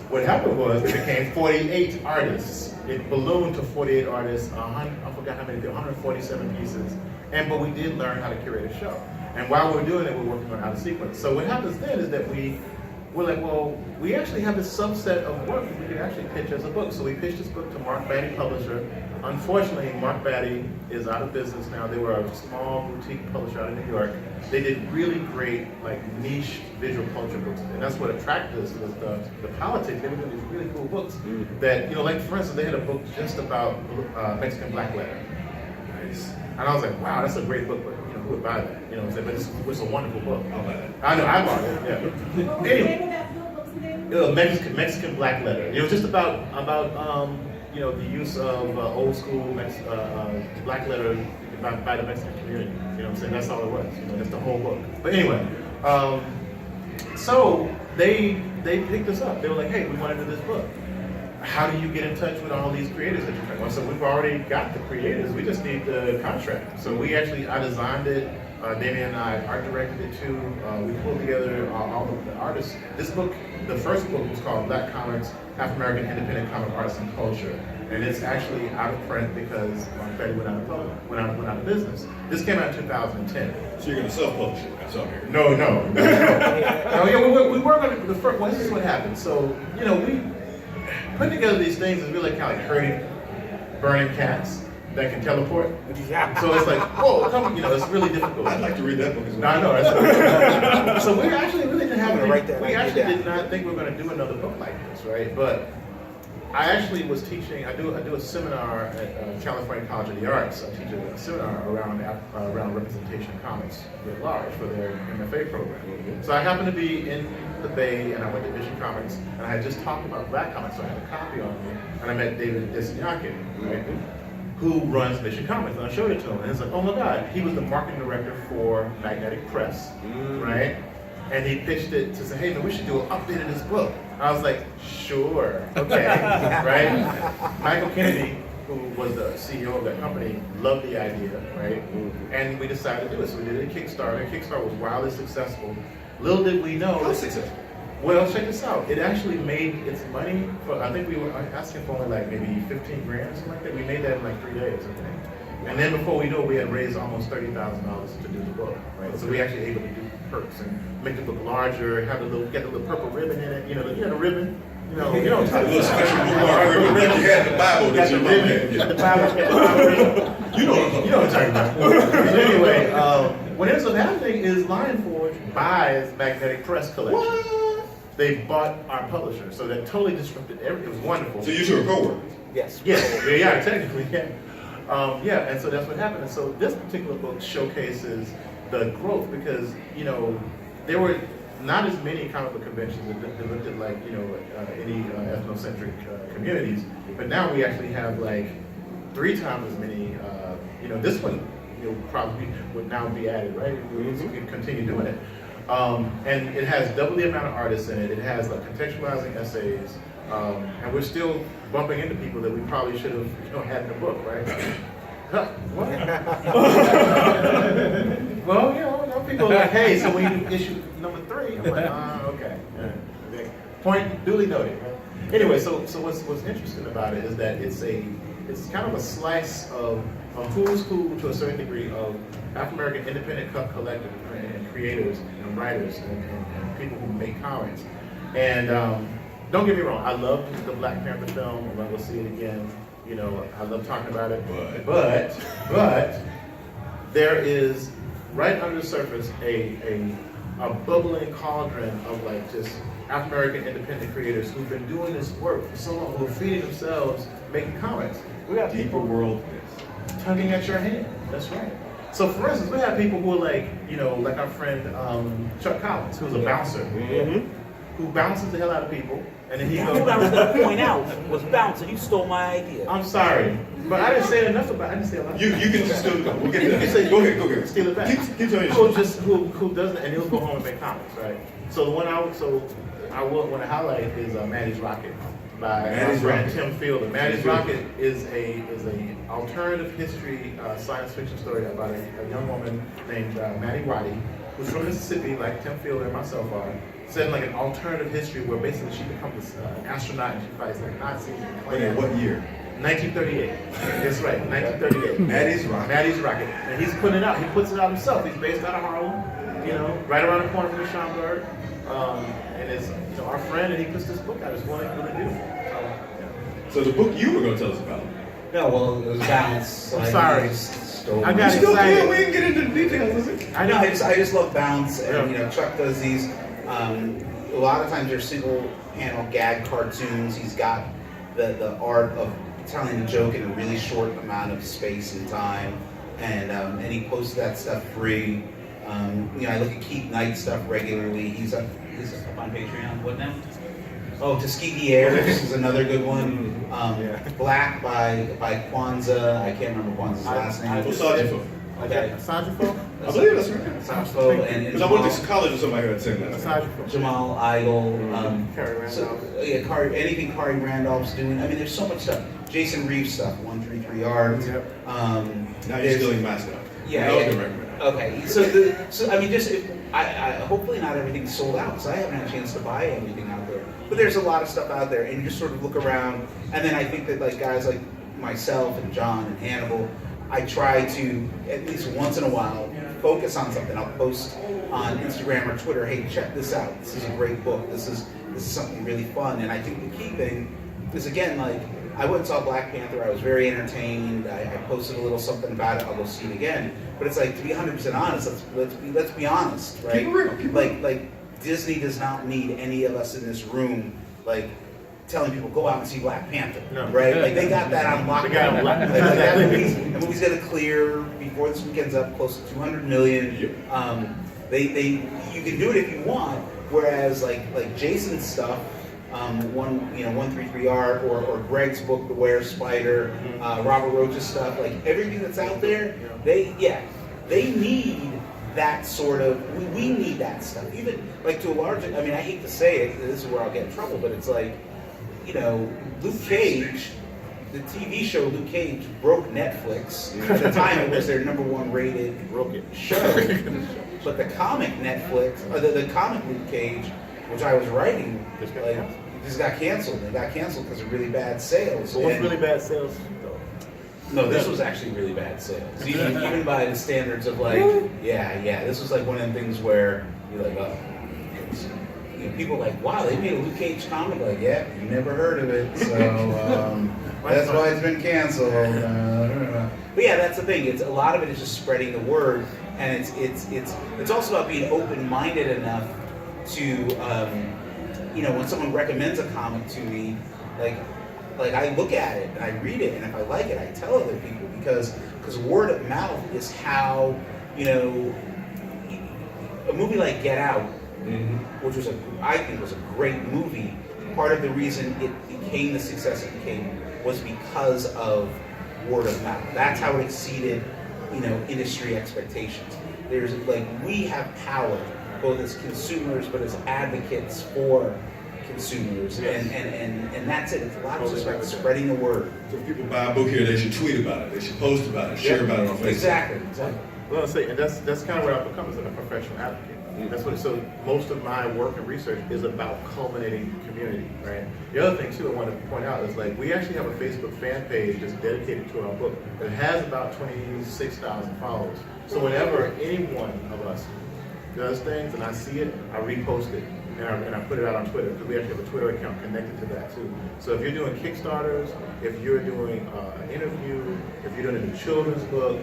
What happened was it became 48 artists. It ballooned to 48 artists. I forgot how many, 147 pieces. But we did learn how to curate a show. And while we were doing it, we were working on how to sequence. So what happens then is that we're like, well, we actually have this subset of work that we could actually pitch as a book. So we pitched this book to Mark Batty Publisher. Unfortunately, Mark Batty is out of business now. They were a small boutique publisher out of New York. They did really great, like niche visual culture books. And that's what attracted us was the politics. They were doing these really cool books that, you know, like for instance, they had a book just about Mexican black letter. Nice. And I was like, wow, that's a great book, but you know, who would buy that? You know what I'm saying? But it's a wonderful book. I'll buy that. I know, I bought it, yeah. Anyway, Mexican black letter. It was just about you know, the use of old school black letter by the Mexican community. You know what I'm saying? That's all it was. You know, that's the whole book. But anyway, so they picked us up. They were like, hey, we want to do this book. How do you get in touch with all these creators that you're talking about? So we've already got the creators. We just need the contract. So I designed it. Damien and I art directed it too. We pulled together all of the artists. This book, the first book was called Black Comix, African American Independent Comic Artists and Culture. And it's actually out of print because Betty went out of business. This came out in 2010. So you're going to self-publish it? That's all here. No. Yeah, we were going to, well, this is what happened. So, you know, we put together these things is really kind of like herding burning cats that can teleport. So it's like, whoa, come, you know, it's really difficult. I'd like to read that book as well. I know. That's so we actually really didn't have did not think we were going to do another book like this, right? But I actually was teaching. I do a seminar at California College of the Arts. I teach a seminar around representation comics writ large for their MFA program. So I happened to be in the Bay, and I went to Mission Comics, and I had just talked about Black Comics, so I had a copy on me, and I met David Desiniaki, right, who runs Mission Comics, and I showed it to him, and he's like, oh my God, he was the marketing director for Magnetic Press, right? And he pitched it to say, hey man, we should do an update of this book. I was like, sure, okay, right? Michael Kennedy, who was the CEO of that company, loved the idea, right? And we decided to do it. So we did a Kickstarter. Kickstarter was wildly successful. Little did we know. How successful? Well, check this out. It actually made its money for, I think we were asking for only like maybe 15 grand or something like that. We made that in like 3 days, I think. And then before we knew it, we had raised almost $30,000 to do the book, right? So we actually able to do perks and make the book larger, have get the little purple ribbon in it. You know, the ribbon. You know what I'm talking about. You had the Bible that you ribbon. The Bible ribbon. You know what I'm talking about. Anyway, what ends up happening is Lion Forge buys Magnetic Press Collection. What? They bought our publisher, so that totally disrupted everything. It was wonderful. So you two are co-workers? Yes. Yeah, technically, yeah. Yeah, and so that's what happened. And so this particular book showcases the growth because, you know, there were not as many comic book conventions that looked at like, you know, any ethnocentric communities, but now we actually have like 3 times as many, you know, this one, you know, probably would now be added, right? We can continue doing it. And it has double the amount of artists in it. It has like contextualizing essays. And we're still bumping into people that we probably should have, you know, had in the book, right? What? Well, you know, people are like, hey, so when you issue number 3, I'm like, okay. Yeah. Point duly noted. Right? Anyway, so what's interesting about it is that it's kind of a slice of a who's who to a certain degree of African American independent collective and creators and writers and people who make comics. And don't get me wrong, I love the Black Panther film. I'm gonna go see it again. You know, I love talking about it. But there is right under the surface a bubbling cauldron of like just African American independent creators who've been doing this work for so long, who are feeding themselves, making comics. We got people world tugging at your hand. That's right. So for instance, we have people who are like, you know, like our friend Chuck Collins, who's a bouncer, who bounces the hell out of people, and then he goes. What I was going to point out was bouncer. You stole my idea. I'm sorry, but I didn't say enough about. I didn't say enough. You can just steal it back. We'll get You can say, go ahead. Steal it back. Keep telling you. Who doesn't, and he'll go home and make comics, right? So the one I want to highlight is Manny's Rocket. by my Maddie's friend Rocket. Tim Fielder. Maddie's Rocket is a alternative history science fiction story about a young woman named Maddie Waddy, who's from Mississippi, like Tim Fielder and myself are, set in like an alternative history where basically she becomes an astronaut and she fights like Nazis and Wait, in what year? 1938. That's right, 1938. Maddie's Rocket. Maddie's Rocket. And he's putting it out. He puts it out himself. He's based out of Harlem, you know, right around the corner from the Schomburg. And it's our friend, and he puts this book out. It's really, really beautiful. So the book you were going to tell us about. No, well, it was Bounce. I'm sorry. Stole I my- got Still excited. can. We didn't get into the details. Is it? I I know. just love Bounce, and Yeah. Chuck does these. A lot of times they're single panel gag cartoons. He's got the art of telling a joke in a really short amount of space and time, and he posts that stuff free. I look at Keith Knight stuff regularly. He's up on Patreon. What now? Oh, Tuskegee Airs is another good one. Black by Kwanzaa. I can't remember Kwanzaa's last name. Sajifo. Okay. Sajifo? I believe that's right. Sajifo and Because I went to college with somebody who had said that. Sajifo. Jamal Idol. Carrie Randolph. Anything Kari Randolph's doing. I mean, there's so much stuff. Jason Reeves stuff, 133 Yards. Yep. Now you're there's- stealing my stuff. Yeah, I was yeah. going to recommend that. Okay, so I mean, hopefully not everything's sold out, because I haven't had a chance to buy everything out there. But there's a lot of stuff out there, and you just sort of look around, and then I think that like guys like myself and John and Hannibal, I try to at least once in a while focus on something. I'll post on Instagram or Twitter, hey, check this out. This is a great book. This is something really fun. And I think the key thing is, again, like, I went and saw Black Panther. I was very entertained. I posted a little something about it. I'll go see it again. But it's like, to be 100% honest, let's be honest, right? Keep it real, keep it Like Disney does not need any of us in this room, like, telling people go out and see Black Panther, No. right? Like they got that on lockdown. They got it on lockdown. Like that movie's gonna clear before this weekend's up close to 200 million. You can do it if you want. Whereas like Jason's stuff, 133R or Greg's book, The Were Spider, Robert Roach's stuff, like everything that's out there, they need that sort of, we need that stuff. Even like to a large, I mean, I hate to say it, this is where I'll get in trouble, but it's like, Luke Cage, the TV show Luke Cage broke Netflix. At the time it was their #1 rated show. But the comic Netflix, or the comic Luke Cage, which I was writing, just got canceled. They got canceled because of really bad sales. So what's really bad sales? No, this was actually really bad sales. Even by the standards of like, this was like one of the things where you're like, oh. People are like, wow, they made a Luke Cage comic. Like, yeah, you never heard of it, so that's why it's been canceled. But yeah, that's the thing. It's a lot of it is just spreading the word, and it's also about being open-minded enough to, when someone recommends a comic to me, like I look at it and I read it, and if I like it, I tell other people because word of mouth is how, a movie like Get Out. Which I think was a great movie. Part of the reason it became the success it became was because of word of mouth. That's how it exceeded, industry expectations. We have power, both as consumers, but as advocates for consumers, and that's it. It's a lot of just about spreading the word. So if people buy a book here, they should tweet about it, they should post about it, share about it on Facebook. Exactly. Well, and that's kind of where I've become as a professional advocate. That's what. So most of my work and research is about culminating community, right? The other thing too I want to point out is like we actually have a Facebook fan page that's dedicated to our book. It has about 26,000 followers. So whenever any one of us does things and I see it, I repost it and I put it out on Twitter because we actually have a Twitter account connected to that too. So if you're doing Kickstarters, if you're doing an interview, if you're doing a children's book,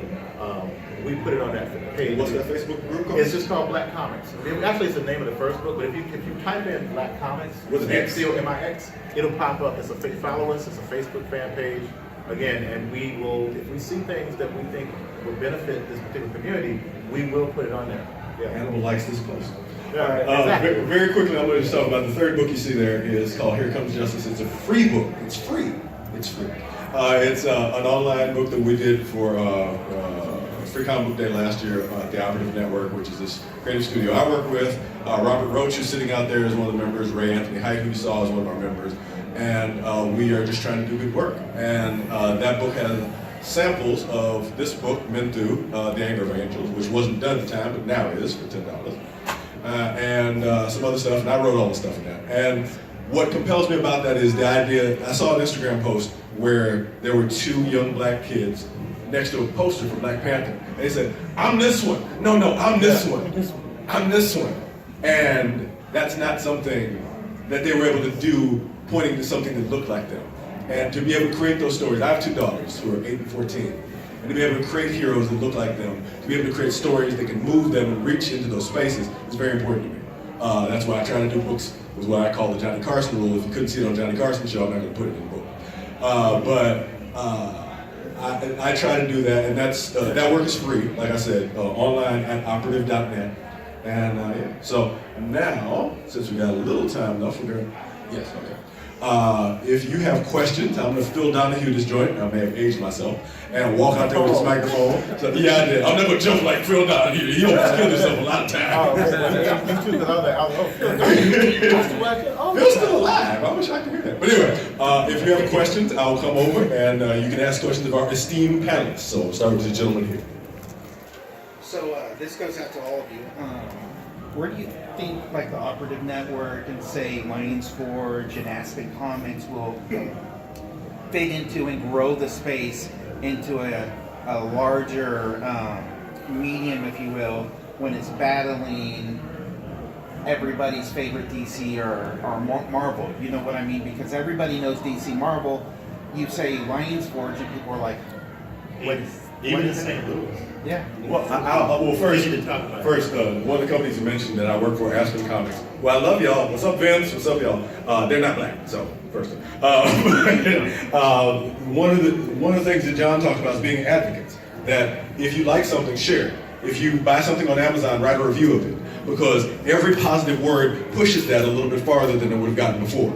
we put it on that page. What's that Facebook group called? It's just called Black Comix. Actually, it's the name of the first book, but if you type in Black Comix, with an X, COMIX, it'll pop up. It's a follow us. It's a Facebook fan page. Again, and we will, if we see things that we think will benefit this particular community, we will put it on there. Yeah. Animal likes this post. Yeah, exactly. Very quickly, I want to just talk about the third book you see there is called Here Comes Justice. It's a free book. It's free. It's free. It's an online book that we did for Free Comic Book Day last year at the Operative Network, which is this creative studio I work with. Robert Roach is sitting out there as one of the members. Ray Anthony Height, who you saw, is one of our members. and we are just trying to do good work. And that book has samples of this book, Men Through the Anger of Angels, which wasn't done at the time, but now is for $10. And some other stuff, and I wrote all the stuff in that. And what compels me about that is the idea, I saw an Instagram post where there were 2 young black kids next to a poster for Black Panther. And they said, I'm this one. No, I'm this one. I'm this one. And that's not something that they were able to do pointing to something that looked like them. And to be able to create those stories, I have 2 daughters who are 8 and 14. And to be able to create heroes that look like them, to be able to create stories that can move them and reach into those spaces is very important to me. That's why I try to do books, was what I call the Johnny Carson rule. If you couldn't see it on Johnny Carson's show, I'm not going to put it in the book. I try to do that, and that work is free, like I said, online at operative.net. And yeah, so now, since we got a little time left, we're going to, yes, okay. If you have questions, I'm going to Phil Donahue this joint. I may have aged myself. And walk out there with this microphone. So, yeah, I did. I'm not going to jump like Phil Donahue. He almost killed himself a lot of times. Phil's still alive. I wish I could hear that. But anyway, if you have questions, I'll come over and you can ask questions of our esteemed panelists. So we'll start with the gentleman here. So this goes out to all of you. Where do you think like the Operative Network and say Lions Forge and Aspen Comics will fit into and grow the space into a larger medium, if you will, when it's battling everybody's favorite DC or Marvel? You know what I mean? Because everybody knows DC Marvel. You say Lions Forge and people are like, what is in St. Louis. Yeah. Well, first, one of the companies you mentioned that I work for, Aspen Comics. Well, I love y'all. What's up, Vince? What's up, y'all? They're not black, so first. One of the things that John talked about is being advocates. That if you like something, share it. If you buy something on Amazon, write a review of it, because every positive word pushes that a little bit farther than it would have gotten before.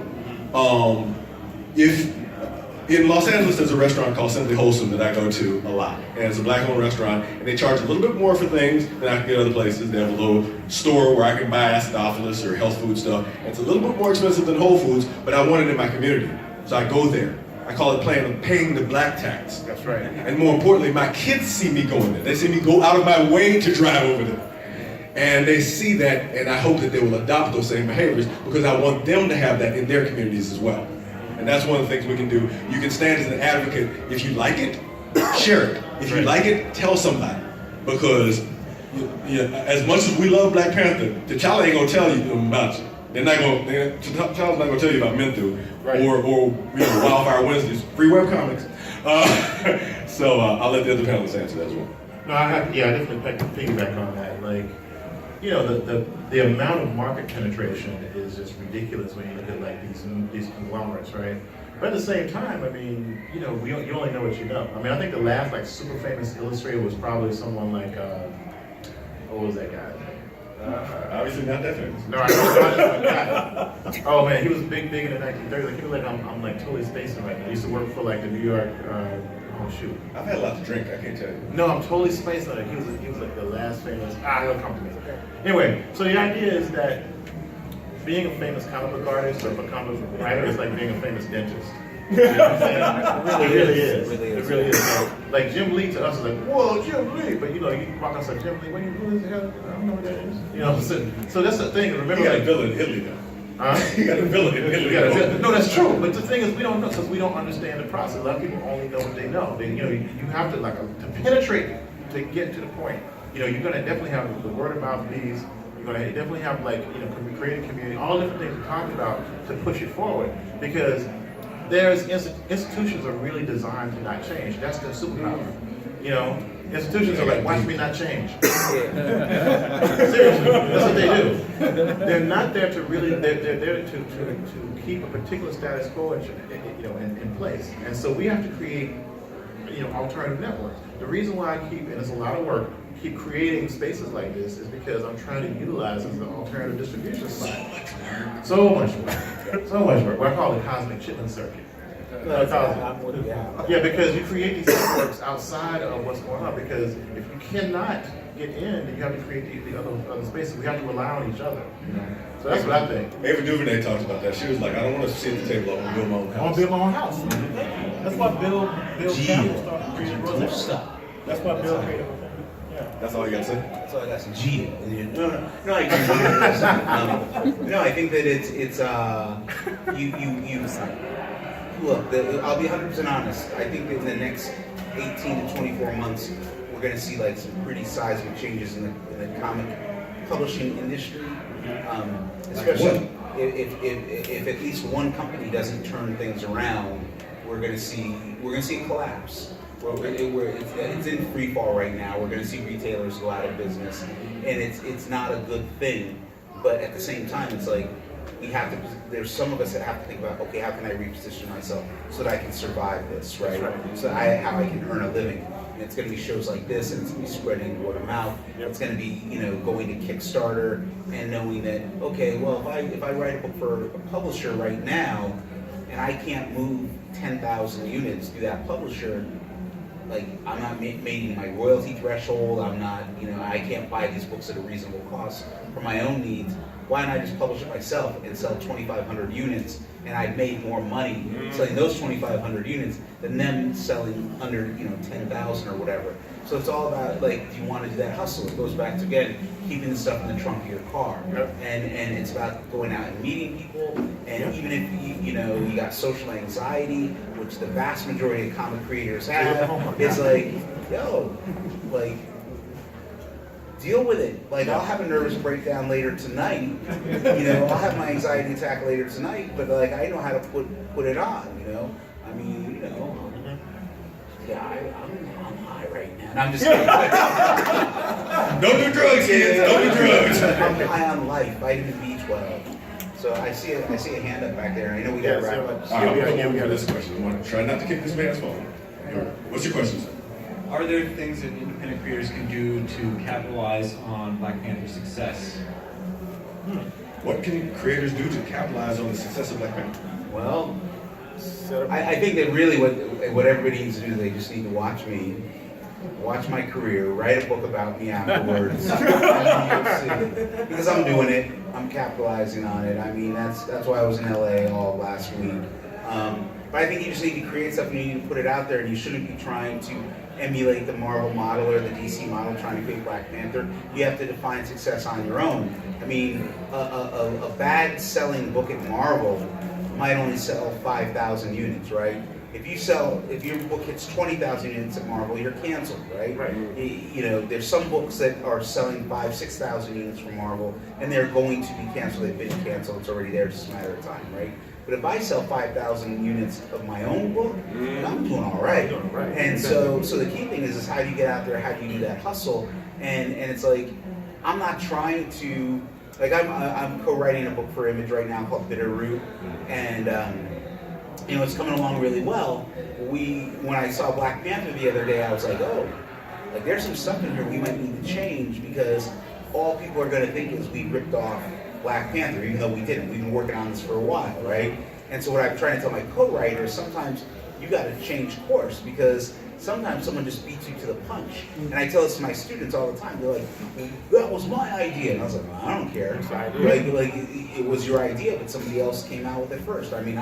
In Los Angeles, there's a restaurant called Simply Wholesome that I go to a lot. And it's a black-owned restaurant, and they charge a little bit more for things than I can get other places. They have a little store where I can buy acidophilus or health food stuff. And it's a little bit more expensive than Whole Foods, but I want it in my community. So I go there. I call it paying the black tax. That's right. And more importantly, my kids see me going there. They see me go out of my way to drive over there. And they see that, and I hope that they will adopt those same behaviors, because I want them to have that in their communities as well. And that's one of the things we can do. You can stand as an advocate. If you like it, share it. If you like it, tell somebody. Because as much as we love Black Panther, T'Challa ain't gonna tell you about you. T'Challa's not gonna tell you about Men Through or Wildfire Wednesdays, free web comics. So I'll let the other panelists answer that as well. No, I definitely piggyback on that. Like, you know, the amount of market penetration is just ridiculous when you look at like these conglomerates, right? But at the same time, I mean, you know, you only know what you know. I mean, I think the last like super famous illustrator was probably someone like what was that guy? Obviously not that famous. No, I know. Oh man, he was big in the 1930s. Like, he was like, I'm like totally spacing right now. He used to work for like the New York. Oh shoot. I've had a lot to drink. I can't tell you. No, I'm totally spaced on it. He was like the last famous. He'll come to me. Anyway, so the idea is that being a famous comic book artist or a comic book writer is like being a famous dentist. You know what I'm saying? It really is. It really is. So, like Jim Lee to us is like, whoa, Jim Lee. But you know, you walk outside Jim Lee, who is the hell? I don't know what that is. You know, so that's the thing. Remember, you got a villain in Italy though. You got a villain in Italy. No, that's true. But the thing is, we don't know because we don't understand the process. A lot of people only know what they know. You know, you have to to penetrate to get to the point. You know, you're gonna definitely have the word of mouth bees. You're gonna definitely have create a community, all different things we talked about to push it forward. Because there's institutions are really designed to not change. That's their superpower. You know, institutions are like, watch me not change. Seriously, that's what they do. They're not there to really. They're there to keep a particular status quo in place. And so we have to create alternative networks. The reason why I keep, and it's a lot of work, keep creating spaces like this is because I'm trying to utilize as an alternative distribution site. So much work. So much work. What I call the cosmic chitlin circuit. Yeah, because you create these networks outside of what's going on. Because if you cannot get in, then you have to create the other spaces. We have to rely on each other. So that's what I think. Ava DuVernay talks about that. She was like, I don't want to sit at the table. I want to build my own I want house. to build my own house. That's why Bill Campbell started creating Rosetta. Stop. That's why Bill created Rosetta. Yeah. That's all you got to say? That's all I got. Some G. No, I agree. No, I think that it's you. Look, I'll be 100% honest. I think that in the next 18 to 24 months, we're going to see like some pretty seismic changes in the comic publishing industry. Especially if at least one company doesn't turn things around, we're going to see a collapse. It's in free fall right now. We're going to see retailers go out of business, and it's not a good thing. But at the same time, it's like we have to. There's some of us that have to think about, okay, how can I reposition myself so that I can survive this, right? So how I can earn a living. And it's going to be shows like this, and it's going to be spreading word of mouth. It's going to be going to Kickstarter and knowing that, okay, well, if I write a book for a publisher right now, and I can't move 10,000 units through that publisher. Like, I'm not meeting my royalty threshold, I'm not, I can't buy these books at a reasonable cost for my own needs. Why don't I just publish it myself and sell 2,500 units, and I've made more money selling those 2,500 units than them selling under, 10,000 or whatever. So it's all about, like, do you want to do that hustle? It goes back to, again, keeping the stuff in the trunk of your car. And it's about going out and meeting people, and even if you got social anxiety, which the vast majority of comic creators have, it's like, like, deal with it. Like, I'll have a nervous breakdown later tonight. I'll have my anxiety attack later tonight, but like, I know how to put it on. I mean, I'm high right now. And I'm just kidding. Don't do drugs, kids. Don't do drugs. I'm high on life, vitamin B12. So I see a hand up back there, and I know we got to wrap up. All right, we got this question. I want to try not to kick this man's phone. What's your question, sir? Are there things that independent creators can do to capitalize on Black Panther's success? What can creators do to capitalize on the success of Black Panther? Well, I think that really what everybody needs to do, they just need to watch me, watch my career, write a book about me afterwards, because I'm doing it, I'm capitalizing on it. I mean, that's why I was in LA all last week. But I think you just need to create stuff and you need to put it out there, and you shouldn't be trying to emulate the Marvel model or the DC model trying to create Black Panther. You have to define success on your own. I mean, a bad selling book at Marvel might only sell 5,000 units, right? If your book hits 20,000 units at Marvel, you're canceled, right? There's some books that are selling 5,000, 6,000 units from Marvel, and they're going to be canceled. They've been canceled. It's already there. It's just a matter of time, right? But if I sell 5,000 units of my own book, I'm doing all right. And so the key thing is how do you get out there? How do you do that hustle? And it's like, I'm not trying to, like, I'm co-writing a book for Image right now called Bitter Root, and it's coming along really well. When I saw Black Panther the other day, I was like, oh, like, there's some stuff in here we might need to change, because all people are going to think is we ripped off Black Panther, even though we didn't. We've been working on this for a while, right? And so what I'm trying to tell my co-writers, sometimes you got to change course, because sometimes someone just beats you to the punch. And I tell this to my students all the time. They're like, that was my idea. And I was like, well, I don't care. Like it was your idea, but somebody else came out with it first. I mean,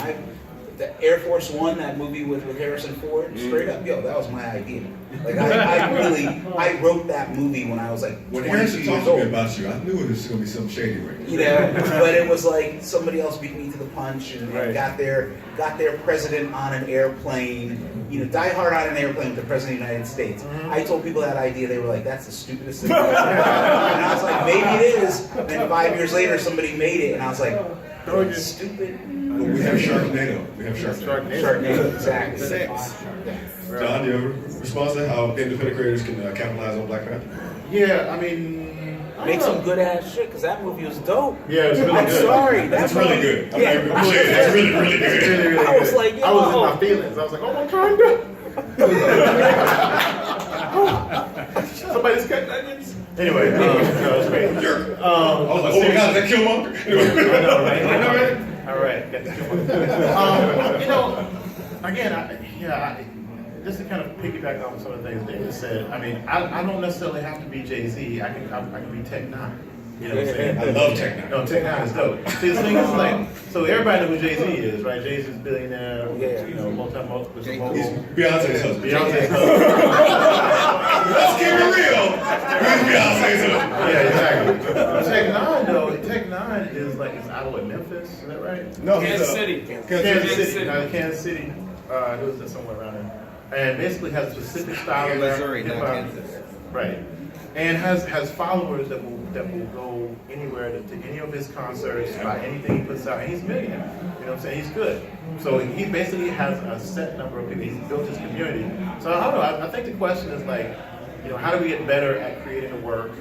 the Air Force One, that movie with Harrison Ford, straight up, that was my idea. Like, I wrote that movie when I was like 22 years old. Talking about you, I knew it was going to be something shady right there. But it was like somebody else beat me to the punch and got their president on an airplane. Die Hard on an airplane with the president of the United States. I told people that idea, they were like, that's the stupidest thing I've ever heard. And I was like, maybe it is. And 5 years later, somebody made it, and I was like, that's stupid. But we have Sharknado. Sharknado, exactly. John, do you have a response to how independent creators can capitalize on Black Panther? Yeah, I mean, Make some good ass shit, because that movie was dope. Yeah, it's really I'm good. sorry. That's really good. Yeah. It's really, really good. Really, really I was good. like, yo. I was in my feelings. I was like, oh my god. Somebody's cutting onions. Anyway, no, it's great. I was like, oh my god, is that Killmonger? I know, right? All right, got the Killmonger. Again, just to kind of piggyback on some of the things David said, I mean, I don't necessarily have to be Jay-Z. I can be Tech Nine. You know what I'm saying? I love Tech Nine. No, Tech Nine is dope. See, the thing is like, so everybody knows who Jay-Z is, right? Jay-Z's a billionaire, you know, multi-mogul. He's Beyonce's husband. Beyonce's husband. Let's keep it real. He's Beyonce's husband. Yeah, exactly. Tech Nine though, Tech Nine is like, it's out of what, Memphis? Is that right? No, Kansas City. Kansas City. Kansas City. It was just somewhere around there. And basically has a specific style of Missouri, not hip-hop. Kansas. Right. And has followers that will go anywhere to any of his concerts, buy anything he puts out, and he's a millionaire. You know what I'm saying? He's good. So he basically has a set number of people. He's built his community. So I don't know. I think the question is like, you know, how do we get better at creating the work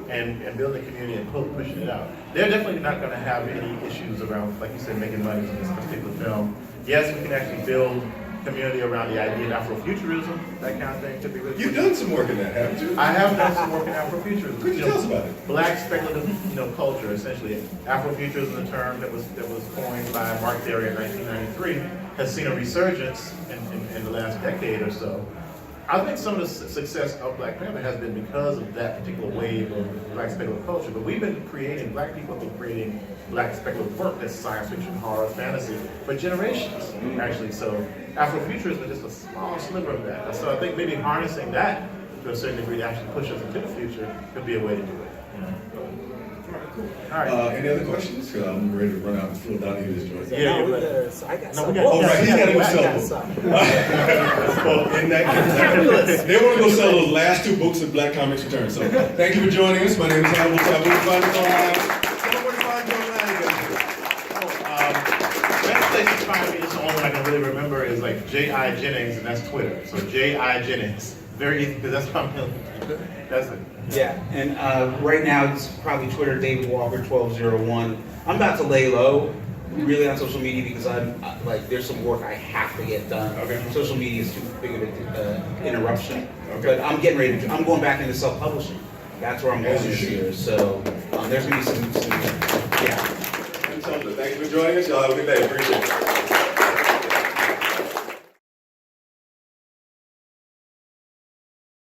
and building a community and pushing it out? They're definitely not going to have any issues around, like you said, making money from this particular film. Yes, we can actually build community around the idea of Afrofuturism, that kind of thing could be really You've done some work in that, haven't you? I have done some work in Afrofuturism. Could you tell us about it? Black speculative, culture, essentially. Afrofuturism, a term that was coined by Mark Derry in 1993, has seen a resurgence in the last decade or so. I think some of the success of Black Panther has been because of that particular wave of Black speculative culture. But we've been creating, Black people have been creating Black speculative work that's science fiction, horror, fantasy, for generations, actually. So Afrofuturism is just a small sliver of that. So I think maybe harnessing that to a certain degree to actually push us into the future could be a way to do it. All right. Any other questions? Because I'm ready to run out and flow down here this joint. Yeah, we but- better. I got No, we some. got- Oh, right, he's got to go I sell got them. some. Well, in that case, they want to go sell those last 2 books of Black Comix Return. So thank you for joining us. My name is Hannibal Tabu. Find us online. Where to find you online, Best place to find me, is the only one I can really remember, is like J.I. Jennings, and that's Twitter. So J.I. Jennings. Very easy, because that's what I'm That's it. Yeah, and right now it's probably Twitter, David Walker 1201. I'm about to lay low, really on social media because I'm like there's some work I have to get done. Okay. Social media is too big of an interruption. Okay. But I'm getting ready to. I'm going back into self-publishing. That's where I'm going As you this should. year. So there's gonna be some yeah. Thank you for joining us. Y'all have a good day. Appreciate it.